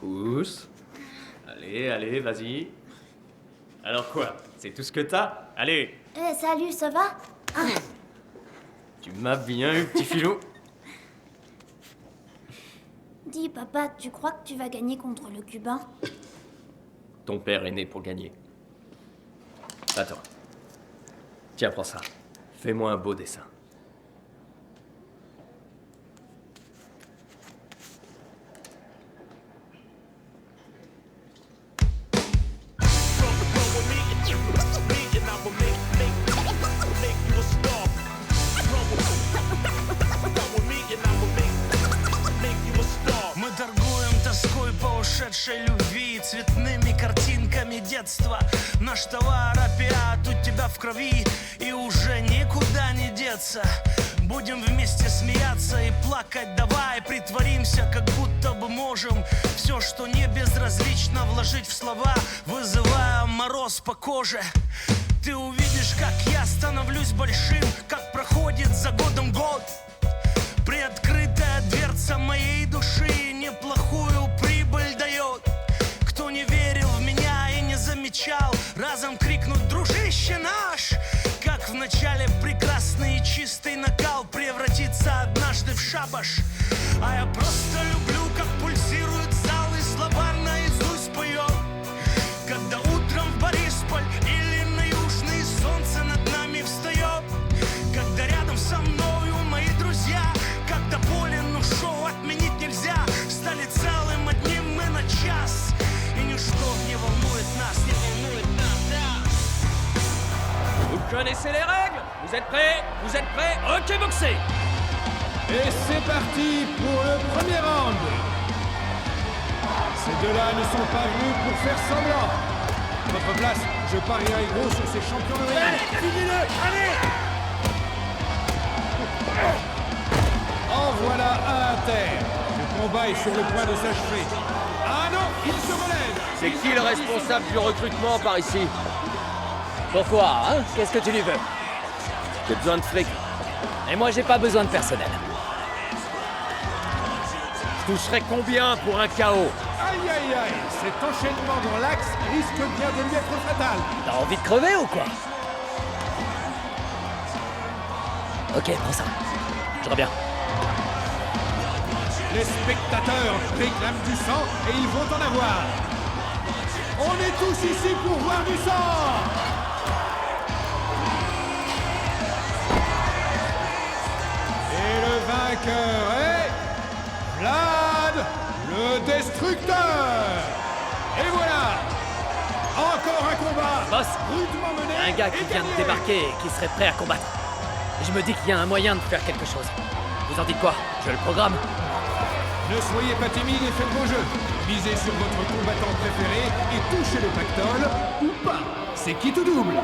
Pousse. Allez, allez, vas-y. Alors quoi? C'est tout ce que t'as? Allez. Salut, ça va? Tu m'as bien eu, petit filou. Dis, papa, tu crois que tu vas gagner contre le Cubain? Ton père est né pour gagner. Attends. Tiens, prends ça. Fais-moi un beau dessin. Мы торгуем тоской по ушедшей любви, цветными картинками детства. Наш товар опиат у тебя в крови, и уже никуда не деться. Будем вместе смеяться и плакать, давай притворимся, как будто бы можем все, что не безразлично, вложить в слова, вызывая мороз по коже. Ты увидишь, как я становлюсь большим, как проходит за годом год. Приоткрытая дверца моей души неплохую прибыль дает. Кто не верил в меня и не замечал, разом крикнут: дружище наш! Как в начале прекрасный и чистый накал превратится однажды в шабаш. А я просто люблю, как пульсирует зал и словарь наизусть поет. Когда утром в Борисполь или на Южный солнце над нами встает. Когда рядом со мною мои друзья, когда болен, но шоу отменить нельзя. Стали целым одним мы на час, и ничто не волнует нас, не волнует нас, да. Vous connaissez les règles? Vous êtes prêts? Vous êtes prêts? Ok, boxez! Et c'est parti pour le premier round. Ces deux-là ne sont pas venus pour faire semblant. À votre place, je parierais gros sur ces champions de ring. Allez, finis-le, allez! En voilà un à terre. Le combat est sur le point de s'achever. Ah non, il se relève. C'est qui le responsable du recrutement par ici? Pourquoi, hein? Qu'est-ce que tu lui veux? J'ai besoin de fric. Et moi, j'ai pas besoin de personnel. Je toucherais combien pour un KO? Aïe aïe aïe, cet enchaînement dans l'axe risque bien de lui être fatal. T'as envie de crever ou quoi? Ok, prends ça. Je reviens. Les spectateurs réclament du sang et ils vont en avoir. On est tous ici pour voir du sang. Et le vainqueur est Vlad le Destructeur. Et voilà, encore un combat. Boss, Rudement mené. un gars qui et vient de gagné. débarquer et qui serait prêt à combattre. Je me dis qu'il y a un moyen de faire quelque chose. Vous en dites quoi? Je le programme? Ne soyez pas timide et faites vos jeux. Misez sur votre combattant préféré et touchez le pactole ou pas. C'est qui tout double.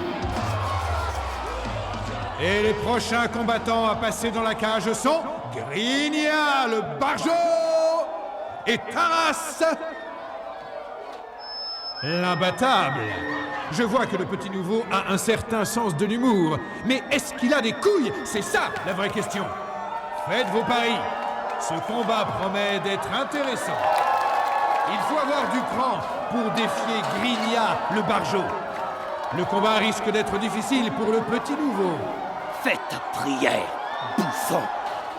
Et les prochains combattants à passer dans la cage sont Grigna le Barjo et Taras l'imbattable. Je vois que le petit nouveau a un certain sens de l'humour, mais est-ce qu'il a des couilles? C'est ça la vraie question. Faites vos paris. Ce combat promet d'être intéressant. Il faut avoir du cran pour défier Grigna le Barjo. Le combat risque d'être difficile pour le petit nouveau. Fais ta prière, bouffon!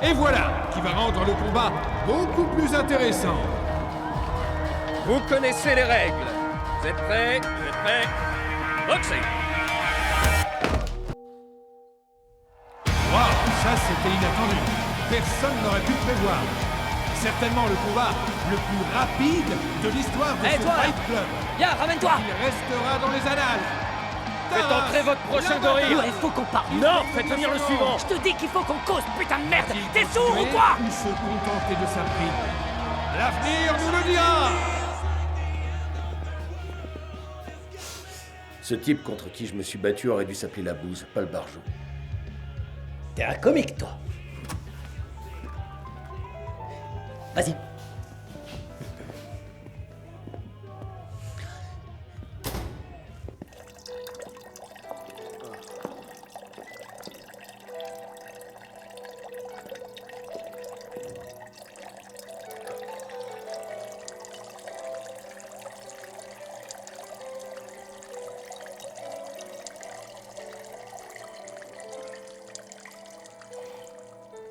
Et voilà qui va rendre le combat beaucoup plus intéressant. Vous connaissez les règles. Vous êtes prêts? Vous êtes prêts? Boxez! Waouh, ça c'était inattendu. Personne n'aurait pu le prévoir. Certainement le combat le plus rapide de l'histoire de Hey, ce toi, là. Fight Club. Viens, ramène-toi! Il restera dans les annales. Faites entrer votre prochain gorille! Il faut qu'on parle! Non, faites venir le suivant! Je te dis qu'il faut qu'on cause, putain de merde! T'es sourd ou quoi? Ou se contenter de sa prime. L'avenir nous le dira. Ce type contre qui je me suis battu aurait dû s'appeler la bouse, pas le barjot. T'es un comique, toi! Vas-y!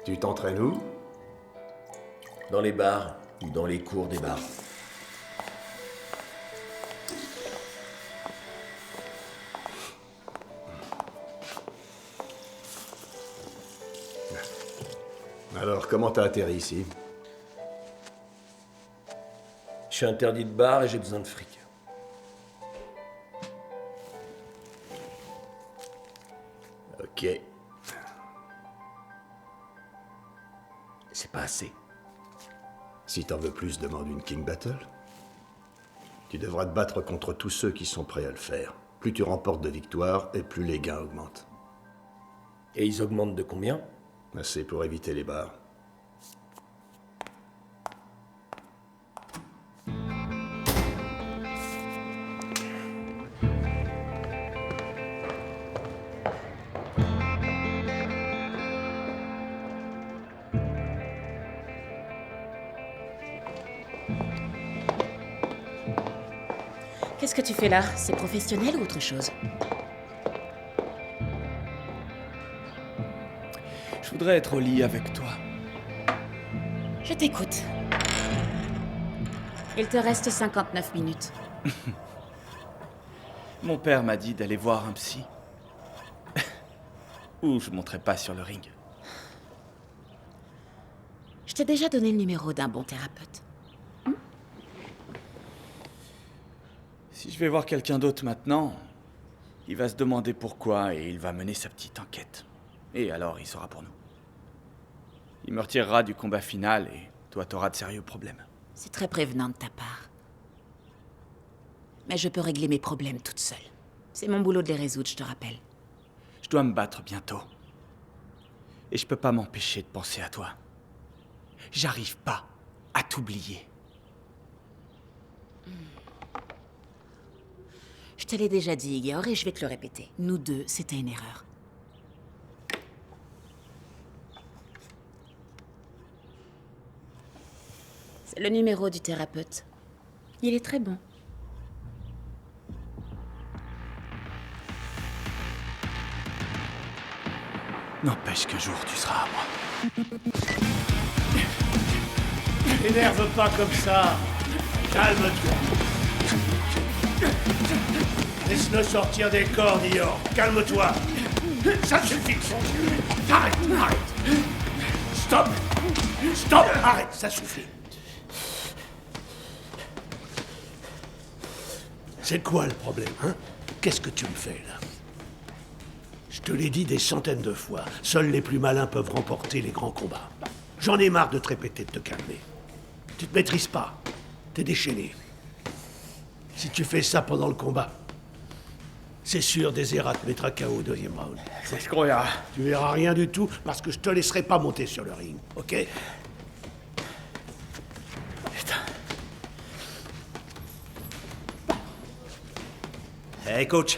Tu t'entraînes où? Dans les bars ou dans les cours des bars. Alors, comment t'as atterri ici? Je suis interdit de bar et j'ai besoin de fric. Ok. C'est pas assez. Si t'en veux plus, demande une King Battle. Tu devras te battre contre tous ceux qui sont prêts à le faire. Plus tu remportes de victoires, et plus les gains augmentent. Et ils augmentent de combien? Assez pour éviter les bars. Qu'est-ce que tu fais là? C'est professionnel ou autre chose? Je voudrais être au lit avec toi. Je t'écoute. Il te reste 59 minutes. Mon père m'a dit d'aller voir un psy. Ou je monterai pas sur le ring. Je t'ai déjà donné le numéro d'un bon thérapeute. Si je vais voir quelqu'un d'autre maintenant, il va se demander pourquoi et il va mener sa petite enquête. Et alors, il sera pour nous. Il me retirera du combat final et toi, t'auras de sérieux problèmes. C'est très prévenant de ta part. Mais je peux régler mes problèmes toute seule. C'est mon boulot de les résoudre, je te rappelle. Je dois me battre bientôt. Et je peux pas m'empêcher de penser à toi. J'arrive pas à t'oublier. Je te l'ai déjà dit, Igor, et je vais te le répéter. Nous deux, c'était une erreur. C'est le numéro du thérapeute. Il est très bon. N'empêche qu'un jour, tu seras à moi. T'énerve pas comme ça. Calme-toi. Laisse-le sortir des cordes, Igor. Calme-toi. Ça suffit. Arrête, arrête. Stop. Stop, arrête, ça suffit. C'est quoi le problème, hein? Qu'est-ce que tu me fais, là? Je te l'ai dit des centaines de fois. Seuls les plus malins peuvent remporter les grands combats. J'en ai marre de te répéter de te calmer. Tu te maîtrises pas. T'es déchaîné. Si tu fais ça pendant le combat, c'est sûr, Desera te mettra KO au deuxième round. C'est ce qu'on verra. Tu verras rien du tout parce que je te laisserai pas monter sur le ring, ok? Putain. Hey coach,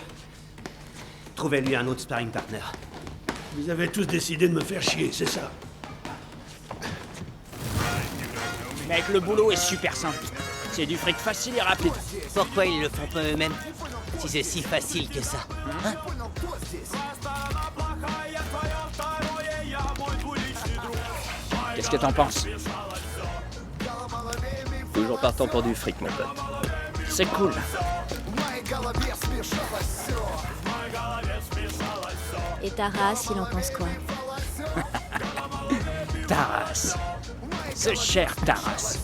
trouvez-lui un autre sparring partner. Vous avez tous décidé de me faire chier, c'est ça? Mec, le boulot est super simple. C'est du fric facile et rapide. Pourquoi ils le font pas eux-mêmes? Si c'est si facile que ça. Hein? Qu'est-ce que t'en penses? Toujours partant pour du fric, mon pote. C'est cool. Et ta race, il en pense quoi? Taras. Ce cher Taras.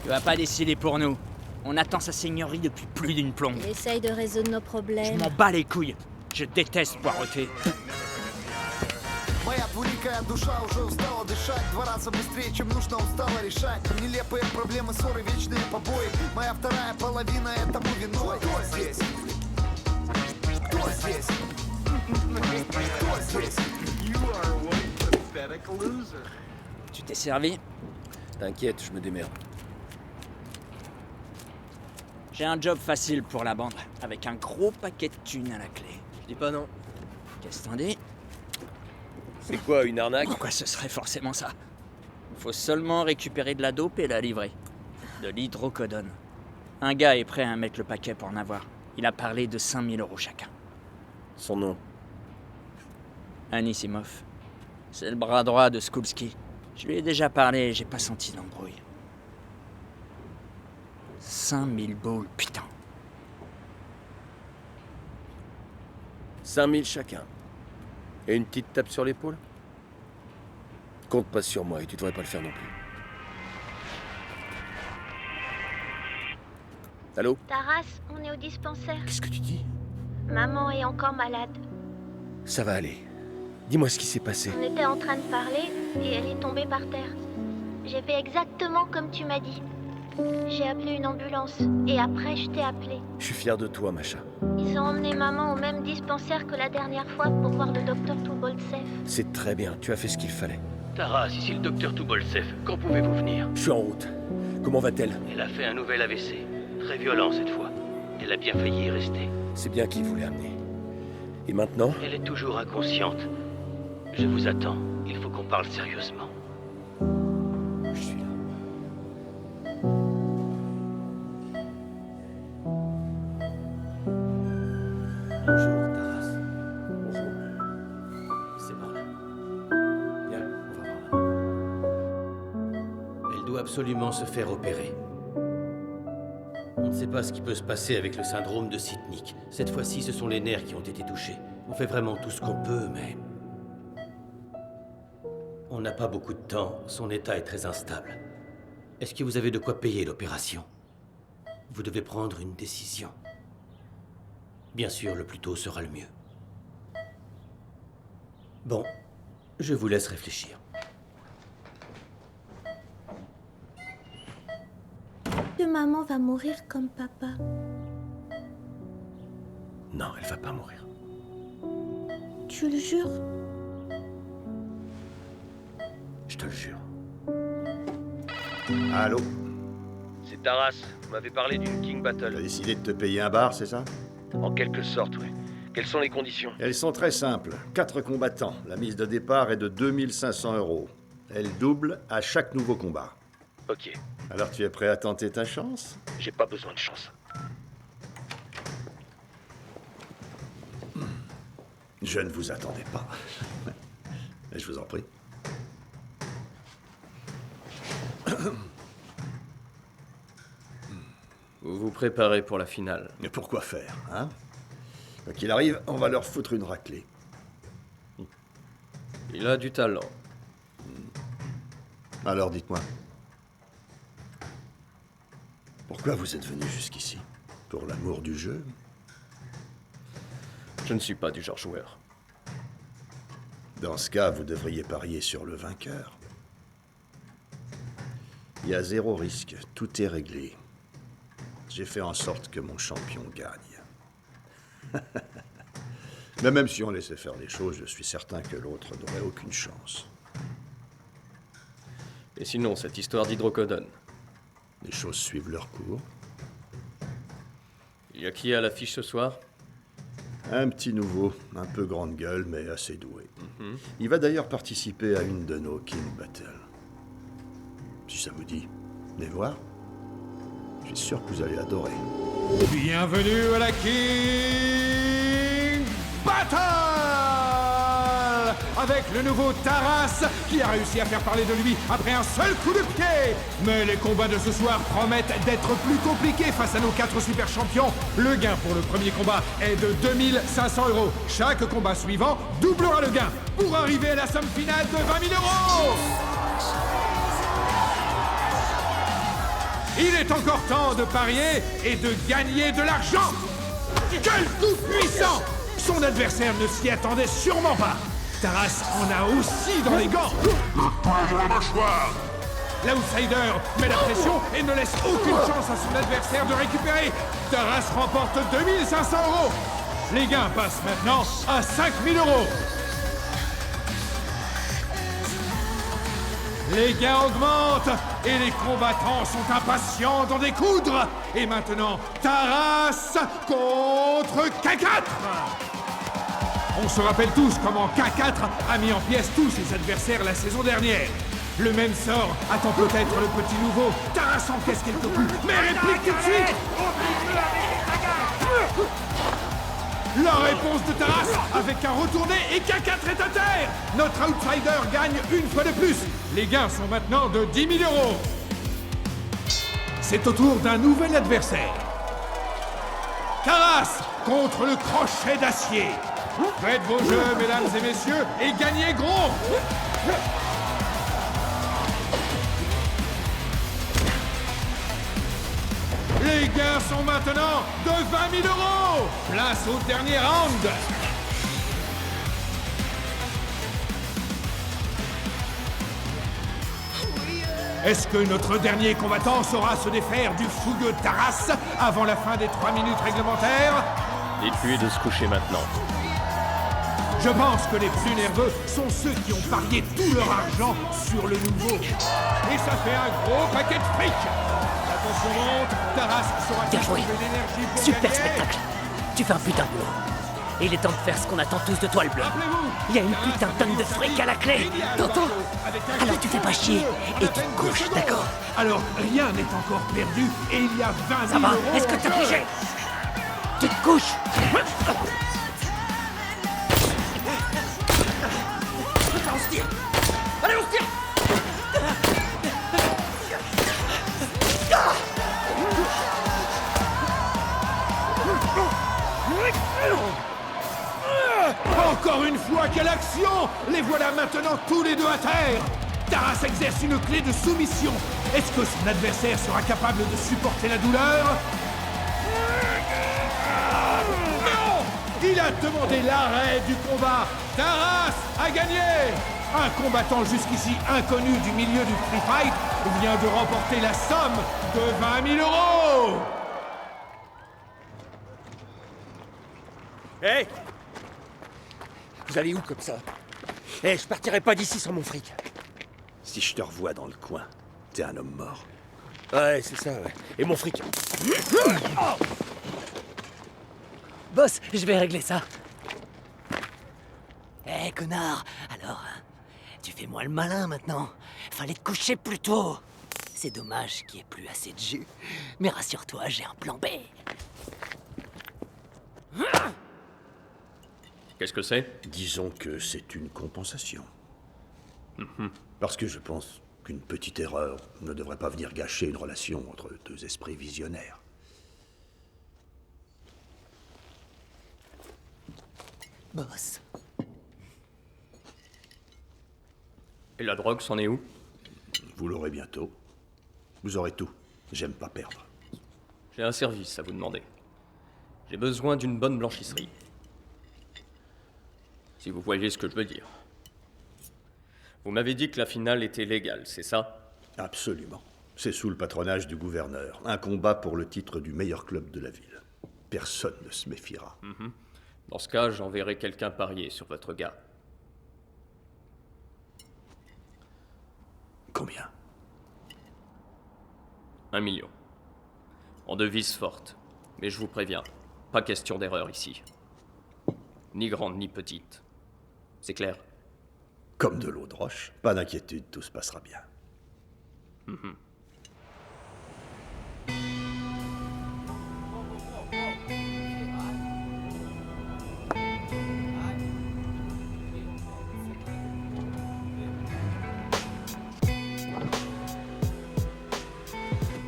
Tu vas pas décider pour nous. On attend sa seigneurie depuis plus d'une plombe. Il essaye de résoudre nos Je problèmes. m'en bats les couilles. Je déteste poireauter. Моя двуликая душа уже устала дышать. 2 раза быстрее, чем нужно, устала решать нелепые проблемы, ссоры, вечные побои. Моя вторая половина этому виной. Кто здесь? Кто здесь? Кто здесь? You are one pathetic loser. Tu t'es servi? T'inquiète, je me démerde. J'ai un job facile pour la bande, avec un gros paquet de thunes à la clé. Je dis pas non. Qu'est-ce que t'en dis? C'est quoi, une arnaque? Pourquoi ce serait forcément ça? Faut seulement récupérer de la dope et la livrer. De l'hydrocodone. Un gars est prêt à mettre le paquet pour en avoir. Il a parlé de 5000 € chacun. Son nom? Anisimov. C'est le bras droit de Skulski. Je lui ai déjà parlé, j'ai pas senti d'embrouille. 5000 boules, putain. 5000 chacun. Et une petite tape sur l'épaule? Compte pas sur moi et tu devrais pas le faire non plus. Allô? Taras, on est au dispensaire. Qu'est-ce que tu dis? Maman est encore malade. Ça va aller. Dis-moi ce qui s'est passé. On était en train de parler et elle est tombée par terre. J'ai fait exactement comme tu m'as dit. J'ai appelé une ambulance et après je t'ai appelé. Je suis fier de toi, Macha. Ils ont emmené maman au même dispensaire que la dernière fois pour voir le docteur Tuboltsev. C'est très bien, tu as fait ce qu'il fallait. Taras, ici le docteur Tuboltsev. Quand pouvez-vous venir? Je suis en route. Comment va-t-elle? Elle a fait un nouvel AVC. Très violent cette fois. Elle a bien failli y rester. C'est bien qu'il voulait amener. Et maintenant? Elle est toujours inconsciente. Je vous attends. Il faut qu'on parle sérieusement. Je suis là. Bonjour, Taras. Bonjour. C'est par là. Bien, on va voir. Elle doit absolument se faire opérer. On ne sait pas ce qui peut se passer avec le syndrome de Sitnik. Cette fois-ci, ce sont les nerfs qui ont été touchés. On fait vraiment tout ce qu'on peut, mais... on n'a pas beaucoup de temps. Son état est très instable. Est-ce que vous avez de quoi payer l'opération? Vous devez prendre une décision. Bien sûr, le plus tôt sera le mieux. Bon, je vous laisse réfléchir. Que maman va mourir comme papa. Non, elle va pas mourir. Tu le jures? Je te le jure. Allô? C'est Taras. Vous m'avez parlé d'une King Battle. T'as décidé de te payer un bar, c'est ça? En quelque sorte, oui. Quelles sont les conditions? Elles sont très simples. 4 combattants. La mise de départ est de 2500 €. Elle double à chaque nouveau combat. Ok. Alors tu es prêt à tenter ta chance? J'ai pas besoin de chance. Je ne vous attendais pas. Je vous en prie. Vous vous préparez pour la finale. Mais pourquoi faire, hein? Quoi qu'il arrive, on va leur foutre une raclée. Il a du talent. Alors dites-moi. Pourquoi vous êtes venu jusqu'ici? Pour l'amour du jeu? Je ne suis pas du genre joueur. Dans ce cas, vous devriez parier sur le vainqueur. Il y a 0 risque, tout est réglé. J'ai fait en sorte que mon champion gagne. Mais même si on laissait faire les choses, je suis certain que l'autre n'aurait aucune chance. Et sinon, cette histoire d'hydrocodone? Les choses suivent leur cours. Il y a qui à l'affiche ce soir? Un petit nouveau, un peu grande gueule, mais assez doué. Il va d'ailleurs participer à une de nos King Battles. Si ça vous dit, venez voir. Je suis sûr que vous allez adorer. Bienvenue à la King Battle! Avec le nouveau Taras, qui a réussi à faire parler de lui après un seul coup de pied. Mais les combats de ce soir promettent d'être plus compliqués face à nos 4 super champions. Le gain pour le premier combat est de 2500 €. Chaque combat suivant doublera le gain pour arriver à la somme finale de 20 000 €. Il est encore temps de parier et de gagner de l'argent. Quel coup puissant! Son adversaire ne s'y attendait sûrement pas. Taras en a aussi dans les gants. La mâchoire. L'outsider met la pression et ne laisse aucune chance à son adversaire de récupérer. Taras remporte 2500 €. Les gains passent maintenant à 5000 €. Les gains augmentent et les combattants sont impatients d'en découdre. Et maintenant, Taras contre K4. On se rappelle tous comment K4 a mis en pièces tous ses adversaires la saison dernière. Le même sort attend peut-être le petit nouveau. Taras encaisse quelques coups, mais réplique tout de suite. La réponse de Taras avec un retourné et K4 est à terre. Notre outsider gagne une fois de plus. Les gains sont maintenant de 10 000 €. C'est au tour d'un nouvel adversaire. Taras contre le crochet d'acier. Faites vos jeux, mesdames et messieurs, et gagnez gros. Les gains sont maintenant de 20 000 €. Place au dernier round. Est-ce que notre dernier combattant saura se défaire du fougueux Taras avant la fin des 3 minutes réglementaires? Dites-lui de se coucher maintenant. Je pense que les plus nerveux sont ceux qui ont parié tout leur argent sur le nouveau. Et ça fait un gros paquet de fric. Attention monte, Taras saura Bien joué. trouver l'énergie pour Super gagner. spectacle. Tu fais un putain de boulot. Et il est temps de faire ce qu'on attend tous de toi, le bleu. Il y a une putain de tonne de fric à la clé. T'entends? Alors tu fais pas chier et tu te couches, d'accord? Alors rien n'est encore perdu et il y a 20 000 Ça va? € Est-ce que t'as en jeu. pigé? Tu te couches. Putain, on se tire. Allez, on se tire. Encore une fois, quelle action! Les voilà maintenant tous les deux à terre! Taras exerce une clé de soumission. Est-ce que son adversaire sera capable de supporter la douleur? Non! Il a demandé l'arrêt du combat. Taras a gagné! Un combattant jusqu'ici inconnu du milieu du free fight vient de remporter la somme de 20 000 €! Hé Vous allez où comme ça? Eh, je partirai pas d'ici sans mon fric. Si je te revois dans le coin, t'es un homme mort. Ouais, c'est ça, ouais. Et mon fric? Boss, je vais régler ça. Eh, connard. Alors, tu fais moi le malin maintenant. Fallait te coucher plus tôt. C'est dommage qu'il n'y ait plus assez de jus. Mais rassure-toi, j'ai un plan B. Qu'est-ce que c'est? Disons que c'est une compensation. Parce que je pense qu'une petite erreur ne devrait pas venir gâcher une relation entre deux esprits visionnaires. Boss. Et la drogue, c'en est où? Vous l'aurez bientôt. Vous aurez tout. J'aime pas perdre. J'ai un service à vous demander. J'ai besoin d'une bonne blanchisserie. Si vous voyez ce que je veux dire. Vous m'avez dit que la finale était légale, c'est ça? Absolument. C'est sous le patronage du gouverneur. Un combat pour le titre du meilleur club de la ville. Personne ne se méfiera. Dans ce cas, j'enverrai quelqu'un parier sur votre gars. Combien? 1 million. En devise forte. Mais je vous préviens, pas question d'erreur ici. Ni grande ni petite. C'est clair? Comme de l'eau de roche. Pas d'inquiétude, tout se passera bien.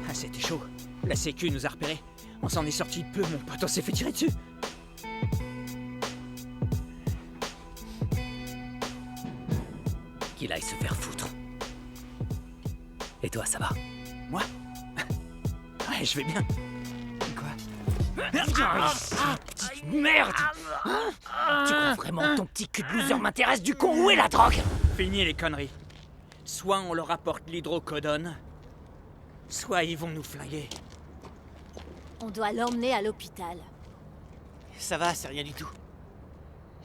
Ah, c'était chaud. La sécu nous a repérés. On s'en est sorti de peu, mon pote, on s'est fait tirer dessus. Qu'il aille se faire foutre. Et toi, ça va? Moi? Ouais, je vais bien. Quoi? Petite merde! Tu crois vraiment que ton petit cul de loser m'intéresse du con? Où est la drogue? Fini les conneries. Soit on leur apporte l'hydrocodone, soit ils vont nous flinguer. On doit l'emmener à l'hôpital. Ça va, c'est rien du tout.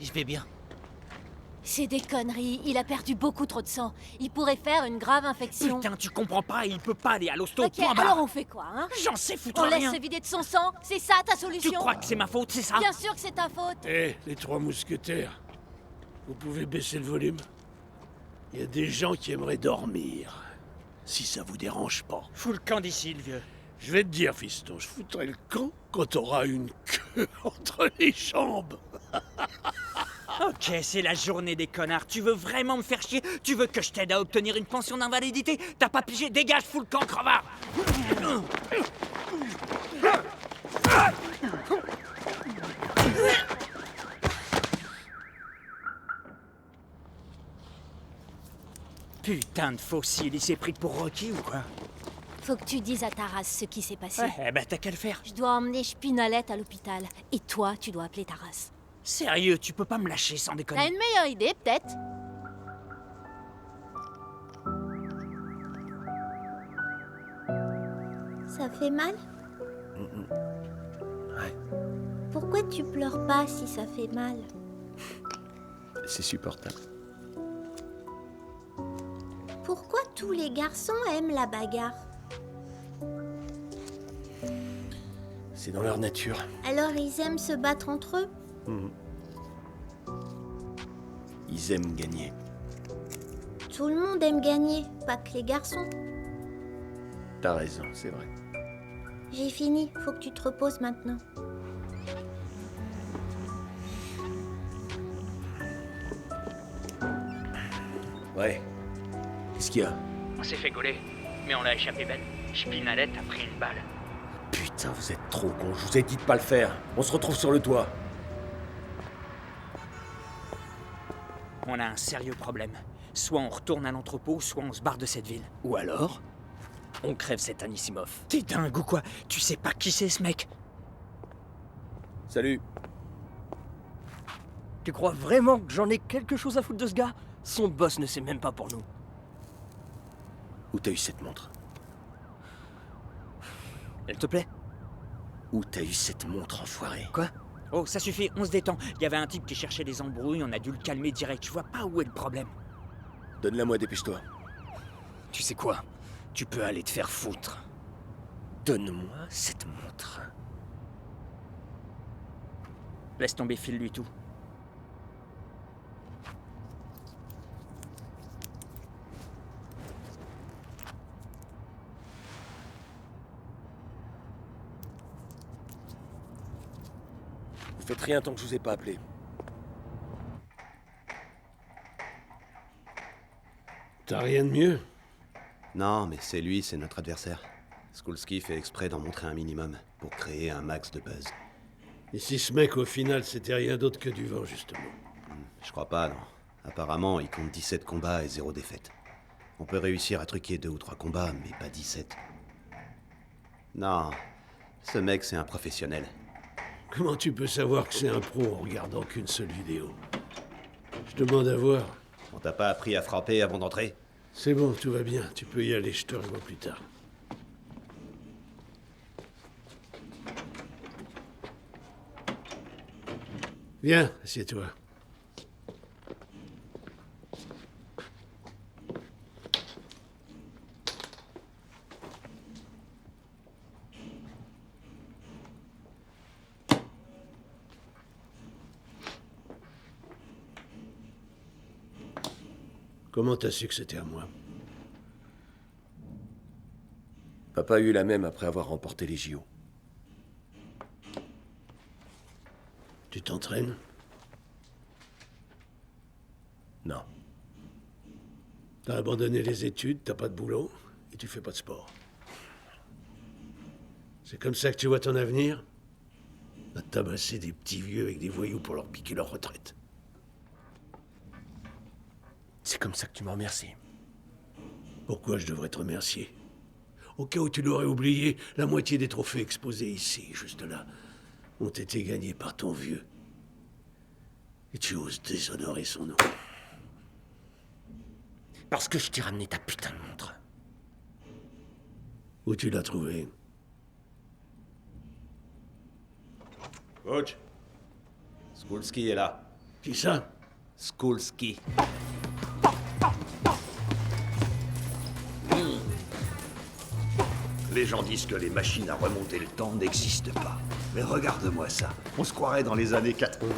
Je vais bien. C'est des conneries. Il a perdu beaucoup trop de sang. Il pourrait faire une grave infection. Putain, tu comprends pas, il peut pas aller à l'hosto, Ok, point barre. alors on fait quoi, hein? J'en sais foutre On laisse rien. se vider de son sang? C'est ça ta solution? Tu crois que c'est ma faute, c'est ça? Bien sûr que c'est ta faute. Eh, les trois mousquetaires, vous pouvez baisser le volume? Il y a des gens qui aimeraient dormir, si ça vous dérange pas. Fous le camp d'ici, le vieux. Je vais te dire, fiston, je foutrai le camp quand t'auras une queue entre les jambes. Ok, c'est la journée des connards. Tu veux vraiment me faire chier? Tu veux que je t'aide à obtenir une pension d'invalidité? T'as pas pigé? Dégage, fous le camp, crevard! Putain de fossile, il s'est pris pour Rocky ou quoi? Faut que tu dises à Taras ce qui s'est passé. Ouais, eh ben t'as qu'à le faire. Je dois emmener Spinalette à l'hôpital. Et toi, tu dois appeler Taras. Sérieux, tu peux pas me lâcher sans déconner. T'as une meilleure idée, peut-être? Ça fait mal? Ouais, Pourquoi tu pleures pas si ça fait mal? c'est supportable. Pourquoi tous les garçons aiment la bagarre? C'est dans leur nature. Alors ils aiment se battre entre eux? Mhm. Ils aiment gagner. Tout le monde aime gagner, pas que les garçons. T'as raison, c'est vrai. J'ai fini, faut que tu te reposes maintenant. Ouais. Qu'est-ce qu'il y a? On s'est fait gauler, mais on l'a échappé belle. Spinalette a pris une balle. Putain, vous êtes trop cons, je vous ai dit de pas le faire. On se retrouve sur le toit. On a un sérieux problème. Soit on retourne à l'entrepôt, soit on se barre de cette ville. Ou alors, on crève cet Anisimov. T'es dingue ou quoi? Tu sais pas qui c'est ce mec? Salut. Tu crois vraiment que j'en ai quelque chose à foutre de ce gars? Son boss ne sait même pas pour nous. Où t'as eu cette montre? Elle te plaît? Où t'as eu cette montre, enfoiré? Quoi? Oh, ça suffit, on se détend. Il y avait un type qui cherchait des embrouilles, on a dû le calmer direct. Tu vois pas où est le problème? Donne-la-moi, dépêche-toi. Tu sais quoi? Tu peux aller te faire foutre. Donne-moi cette montre. Laisse tomber, file-lui tout. Vous faites rien tant que je vous ai pas appelé. T'as rien de mieux? Non, mais c'est lui, c'est notre adversaire. Skulski fait exprès d'en montrer un minimum pour créer un max de buzz. Et si ce mec, au final, c'était rien d'autre que du vent, justement? Je crois pas, non. Apparemment, il compte 17 combats et 0 défaite. On peut réussir à truquer 2 ou 3 combats, mais pas 17. Non, ce mec, c'est un professionnel. Comment tu peux savoir que c'est un pro en regardant qu'une seule vidéo? Je demande à voir. On t'a pas appris à frapper avant d'entrer? C'est bon, tout va bien. Tu peux y aller, je te revois plus tard. Viens, assieds-toi. Comment t'as su que c'était à moi? Papa a eu la même après avoir remporté les JO. Tu t'entraînes? Non. T'as abandonné les études, t'as pas de boulot, et tu fais pas de sport. C'est comme ça que tu vois ton avenir? À tabasser des petits vieux avec des voyous pour leur piquer leur retraite. C'est comme ça que tu me remercies. Pourquoi je devrais te remercier? Au cas où tu l'aurais oublié, la moitié des trophées exposés ici, juste là, ont été gagnés par ton vieux. Et tu oses déshonorer son nom. Parce que je t'ai ramené ta putain de montre. Où tu l'as trouvée? Coach, Skulski est là. Qui ça? Skulski. Les gens disent que les machines à remonter le temps n'existent pas. Mais regarde-moi ça. On se croirait dans les années 80.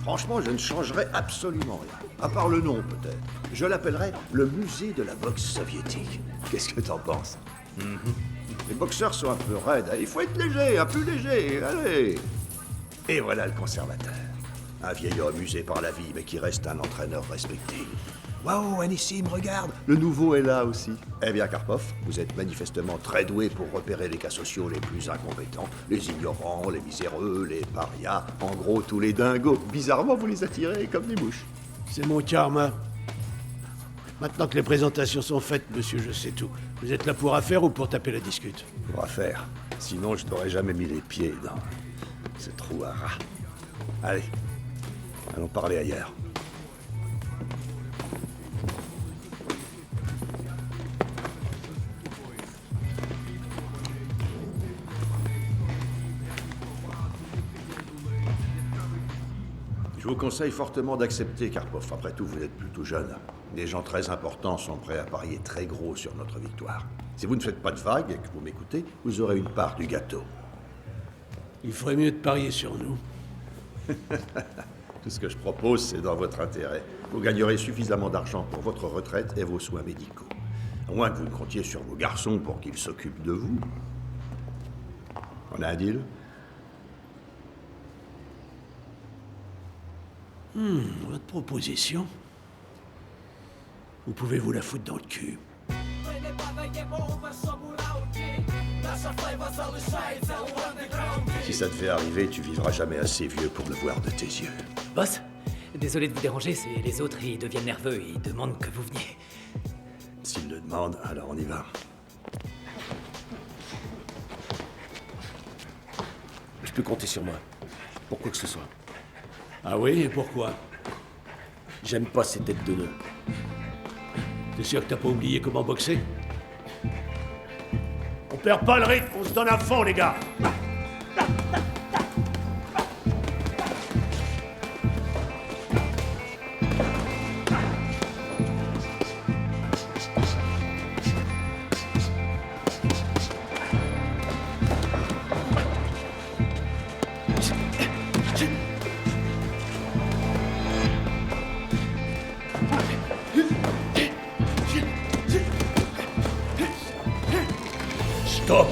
Franchement, je ne changerais absolument rien. À part le nom, peut-être. Je l'appellerais le musée de la boxe soviétique. Qu'est-ce que t'en penses? Les boxeurs sont un peu raides. Il faut être léger, un peu léger. Allez. Et voilà le conservateur. Un vieil homme usé par la vie, mais qui reste un entraîneur respecté. Waouh, Anissim, regarde. Le nouveau est là aussi. Eh bien, Karpov, vous êtes manifestement très doué pour repérer les cas sociaux les plus incompétents. Les ignorants, les miséreux, les parias. En gros, tous les dingos. Bizarrement, vous les attirez comme des mouches. C'est mon karma. Maintenant que les présentations sont faites, monsieur, je sais tout. Vous êtes là pour affaire ou pour taper la discute? Pour affaire. Sinon, je n'aurais jamais mis les pieds dans ce trou à rats. Allez, allons parler ailleurs. Je vous conseille fortement d'accepter, Karpov. Après tout, vous êtes plutôt jeune. Des gens très importants sont prêts à parier très gros sur notre victoire. Si vous ne faites pas de vagues et que vous m'écoutez, vous aurez une part du gâteau. Il ferait mieux de parier sur nous. Tout ce que je propose, c'est dans votre intérêt. Vous gagnerez suffisamment d'argent pour votre retraite et vos soins médicaux. À moins que vous ne comptiez sur vos garçons pour qu'ils s'occupent de vous. On a un deal ? Votre proposition? Vous pouvez vous la foutre dans le cul. Si ça devait arriver, tu vivras jamais assez vieux pour le voir de tes yeux. Boss, désolé de vous déranger, c'est les autres, ils deviennent nerveux et ils demandent que vous veniez. S'ils le demandent, alors on y va. Tu peux compter sur moi. Pour quoi que ce soit. Ah oui, et pourquoi? J'aime pas ces têtes de nœuds. T'es sûr que t'as pas oublié comment boxer? On perd pas le rythme, on se donne à fond, les gars. Stop!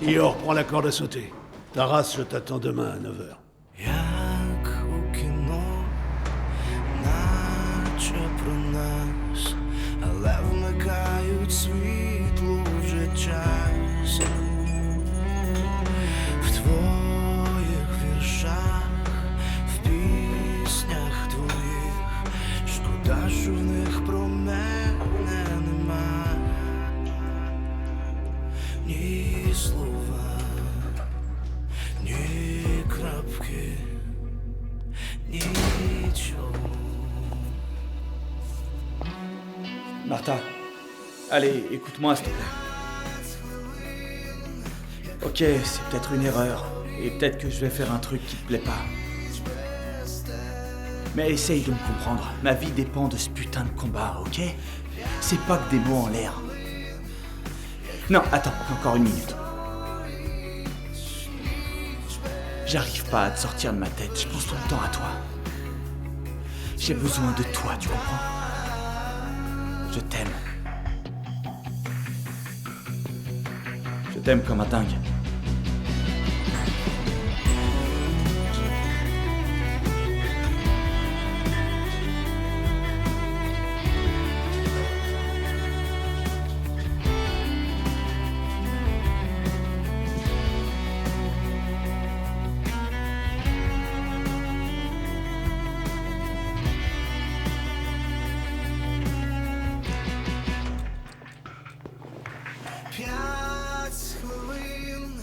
Ior, prends la corde à sauter. Taras, je t'attends demain à 9h. Як у кіно, наче про нас, але вмикають світло вже час. В твоїх віршах, в піснях твоїх, шкода, що в них про мене нема. Ні слова, ні крапки, нічого. Martha, allez, écoute-moi s'il te plaît. Ok, c'est peut-être une erreur, et peut-être que je vais faire un truc qui te plaît pas. Mais essaye de me comprendre, ma vie dépend de ce putain de combat, ok? C'est pas que des mots en l'air. Non, attends, encore une minute. J'arrive pas à te sortir de ma tête, je pense tout le temps à toi. J'ai besoin de toi, tu comprends? Je t'aime. Je t'aime comme un dingue. П'ять хвилин,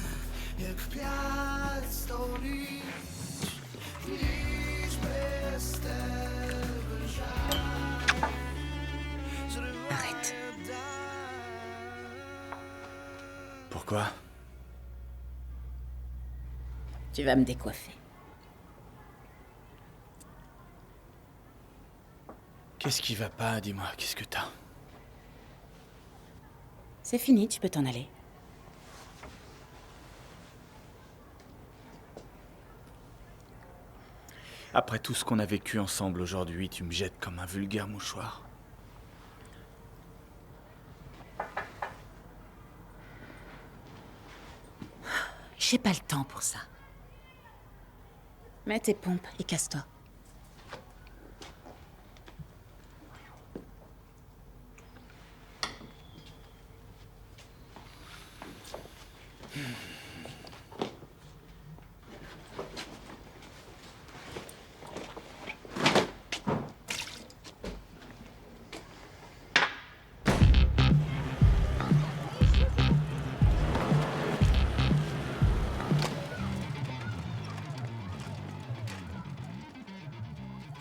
як 5 століть, ніч без тебе жаль. Arrête. Pourquoi? Tu vas me décoiffer. Qu'est-ce qui va pas? Dis-moi, qu'est-ce que t'as? C'est fini, tu peux t'en aller. Après tout ce qu'on a vécu ensemble aujourd'hui, tu me jettes comme un vulgaire mouchoir. J'ai pas le temps pour ça. Mets tes pompes et casse-toi.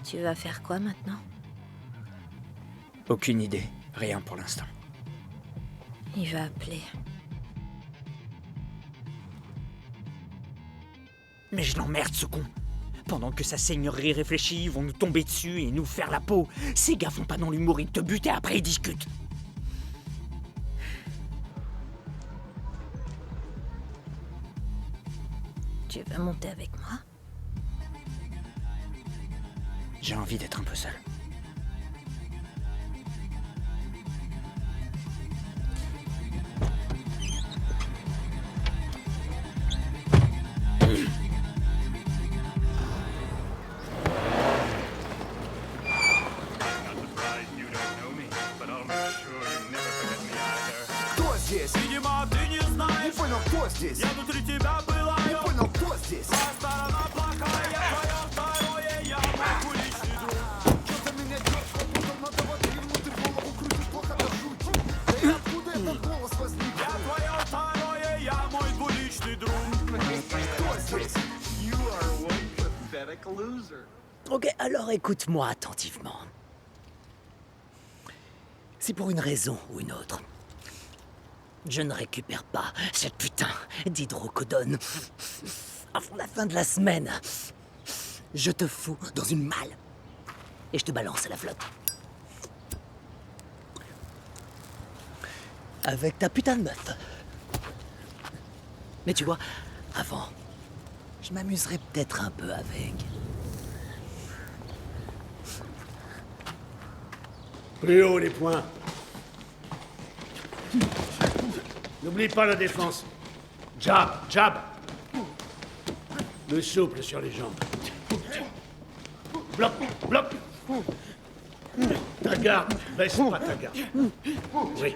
Tu vas faire quoi maintenant? Aucune idée. Rien pour l'instant. Il va appeler. Mais je l'emmerde, ce con. Pendant que sa seigneurie réfléchit, ils vont nous tomber dessus et nous faire la peau. Ces gars font pas dans l'humour, ils te butent et après ils discutent. Tu veux monter avec moi? J'ai envie d'être un peu seul. Кто здесь? Видимо, ты не знаешь. Не понял, кто здесь? Я внутри тебя была. Не понял, кто здесь? Моя сторона плохая, твоя второе я, мой уличный друг. Что-то меня дёргает, потом надо воды внутрь голову крутить, плохо до жути. Да и откуда этот голос возник? Я твое второе я, мой двуличный друг. Кто здесь? You are one pathetic loser. Ok, alors écoute-moi attentivement. C'est pour une raison ou une autre. Je ne récupère pas cette putain d'hydrocodone avant la fin de la semaine. Je te fous dans une malle et je te balance à la flotte. Avec ta putain de meuf. Mais tu vois, avant, je m'amuserais peut-être un peu avec. Plus haut les poings. N'oublie pas la défense. Jab, jab. Le souple sur les jambes. Bloc, bloc. Ta garde, baisse pas ta garde. Oui.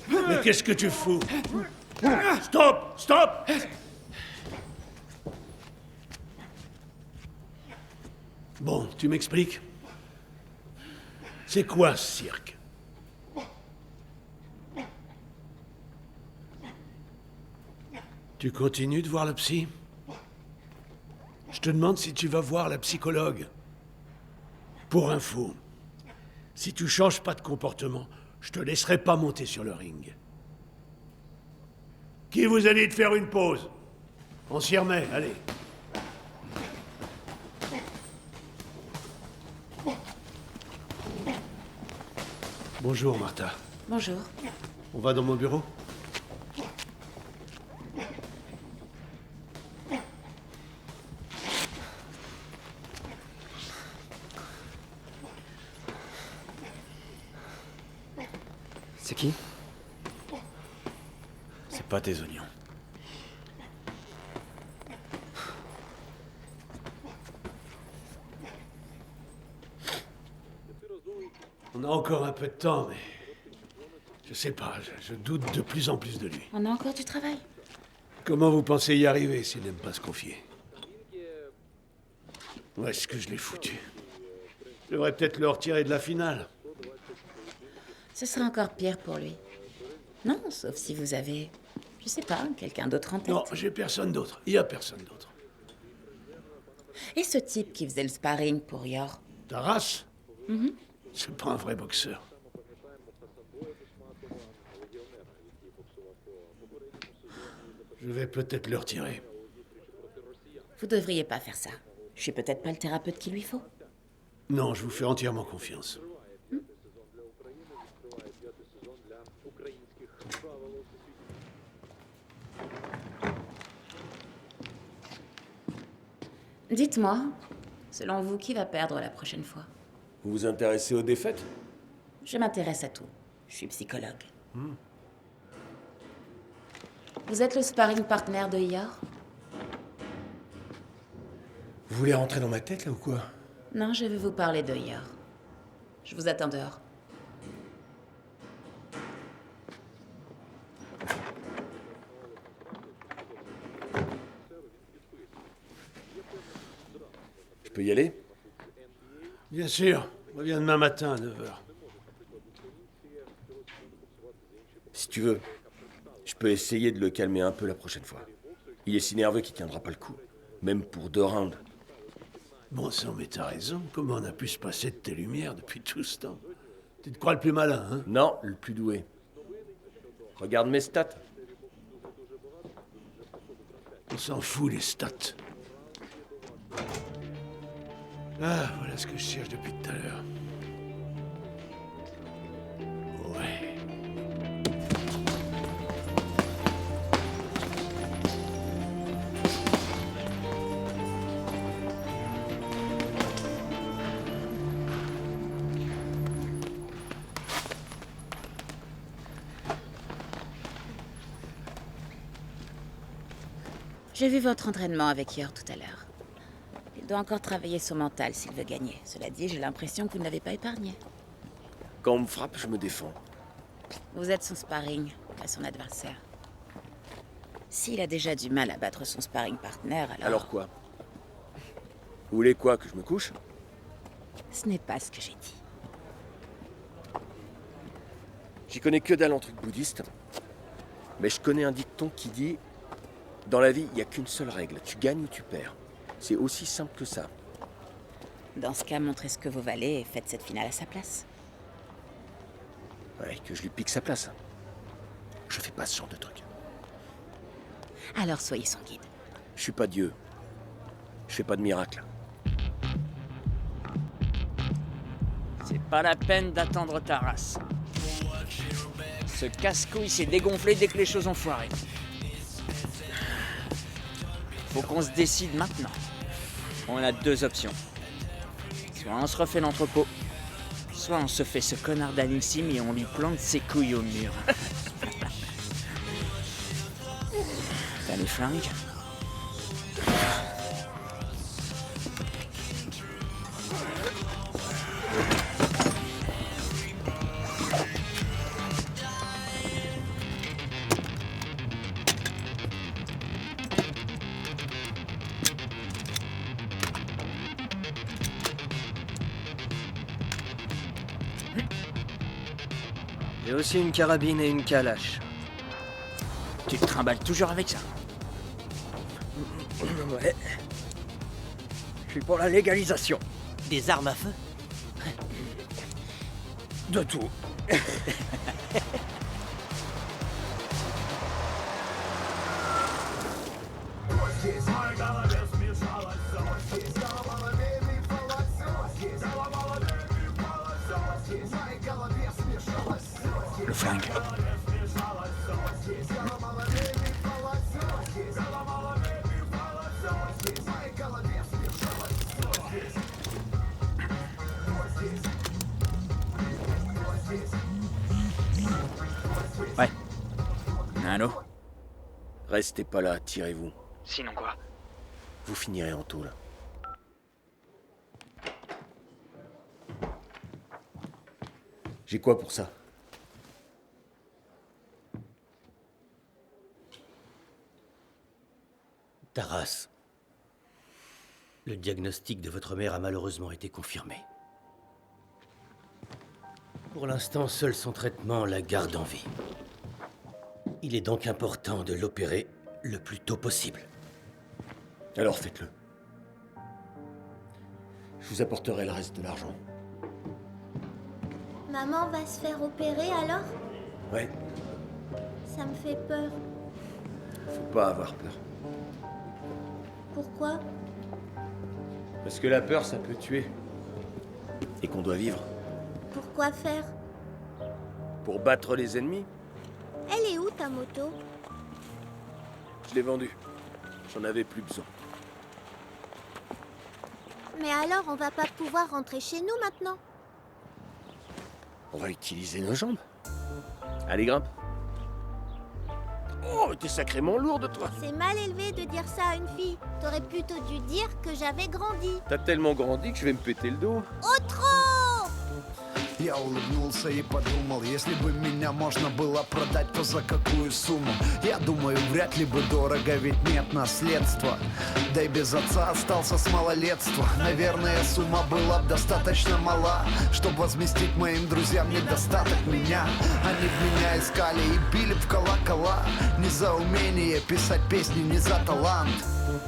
Mais qu'est-ce que tu fous? Stop! Stop! Bon, tu m'expliques? C'est quoi ce cirque? Tu continues de voir la psy? Je te demande si tu vas voir la psychologue. Pour info, si tu changes pas de comportement, je te laisserai pas monter sur le ring. Qui vous a dit de faire une pause? On s'y remet, allez. Bonjour, Martha. Bonjour. On va dans mon bureau? C'est qui? C'est pas tes oignons. On a encore un peu de temps, mais... Je sais pas, je doute de plus en plus de lui. On a encore du travail. Comment vous pensez y arriver s'il n'aime pas se confier? Où est-ce que je l'ai foutu? Je devrais peut-être le retirer de la finale. Ce sera encore pire pour lui. Non, sauf si vous avez, je sais pas, quelqu'un d'autre en tête. Non, j'ai personne d'autre. Il y a personne d'autre. Et ce type qui faisait le sparring pour Yor? Taras? Mhm. C'est pas un vrai boxeur. Je vais peut-être le retirer. Vous devriez pas faire ça. Je suis peut-être pas le thérapeute qu'il lui faut. Non, je vous fais entièrement confiance. Dites-moi, selon vous, qui va perdre la prochaine fois? Vous vous intéressez aux défaites? Je m'intéresse à tout. Je suis psychologue. Vous êtes le sparring partner de Yor? Vous voulez rentrer dans ma tête, là, ou quoi? Non, je vais vous parler de Yor. Je vous attends dehors. Je peux y aller? Bien sûr. Reviens demain matin à 9h. Si tu veux, je peux essayer de le calmer un peu la prochaine fois. Il est si nerveux qu'il tiendra pas le coup. Même pour 2 rounds. Bon sang, mais t'as raison. Comment on a pu se passer de tes lumières depuis tout ce temps? Tu te crois le plus malin, hein? Non, le plus doué. Regarde mes stats. On s'en fout, les stats. Ah, voilà ce que je cherche depuis tout à l'heure. Ouais. J'ai vu votre entraînement avec Yor tout à l'heure. Il doit encore travailler son mental s'il veut gagner. Cela dit, j'ai l'impression que vous ne l'avez pas épargné. Quand on me frappe, je me défends. Vous êtes son sparring, pas son adversaire. S'il a déjà du mal à battre son sparring partner, alors... Alors quoi? Vous voulez quoi, que je me couche? Ce n'est pas ce que j'ai dit. J'y connais que dalle en truc bouddhiste. Mais je connais un dicton qui dit... Dans la vie, il n'y a qu'une seule règle. Tu gagnes ou tu perds. C'est aussi simple que ça. Dans ce cas, montrez ce que vous valez et faites cette finale à sa place. Ouais, que je lui pique sa place. Je fais pas ce genre de truc. Alors soyez son guide. Je suis pas Dieu. Je fais pas de miracle. C'est pas la peine d'attendre ta race. Ce casse-couille s'est dégonflé dès que les choses ont foiré. Faut qu'on se décide maintenant. On a 2 options. Soit on se refait l'entrepôt, soit on se fait ce connard d'Anissim et on lui plante ses couilles au mur. T'as les flingues? J'ai aussi une carabine et une calache. Tu te trimbales toujours avec ça? Ouais. Je suis pour la légalisation. Des armes à feu? De tout. Le flingue. Ouais. Allô? Restez pas là, tirez-vous. Sinon quoi? Vous finirez en tôle. J'ai quoi pour ça? Taras. Le diagnostic de votre mère a malheureusement été confirmé. Pour l'instant, seul son traitement la garde en vie. Il est donc important de l'opérer le plus tôt possible. Alors faites-le. Je vous apporterai le reste de l'argent. Maman va se faire opérer alors? Ouais, Ça me fait peur. faut pas avoir peur. Pourquoi? Parce que la peur, ça peut tuer. Et qu'on doit vivre. Pourquoi faire? Pour battre les ennemis, Elle est où ta moto? je l'ai vendue. J'en avais plus besoin. Mais alors on va pas pouvoir rentrer chez nous maintenant? On va utiliser nos jambes. Allez, grimpe. Oh, t'es sacrément lourde, toi. C'est mal élevé de dire ça à une fille. T'aurais plutôt dû dire que j'avais grandi. T'as tellement grandi que je vais me péter le dos. Oh, trop! Я улыбнулся и подумал, если бы меня можно было продать, то за какую сумму? Я думаю, вряд ли бы дорого, ведь нет наследства. Да и без отца остался с малолетства. Наверное, сумма была бы достаточно мала, чтобы возместить моим друзьям недостаток меня. Они б меня искали и били в колокола. Не за умение писать песни, не за талант.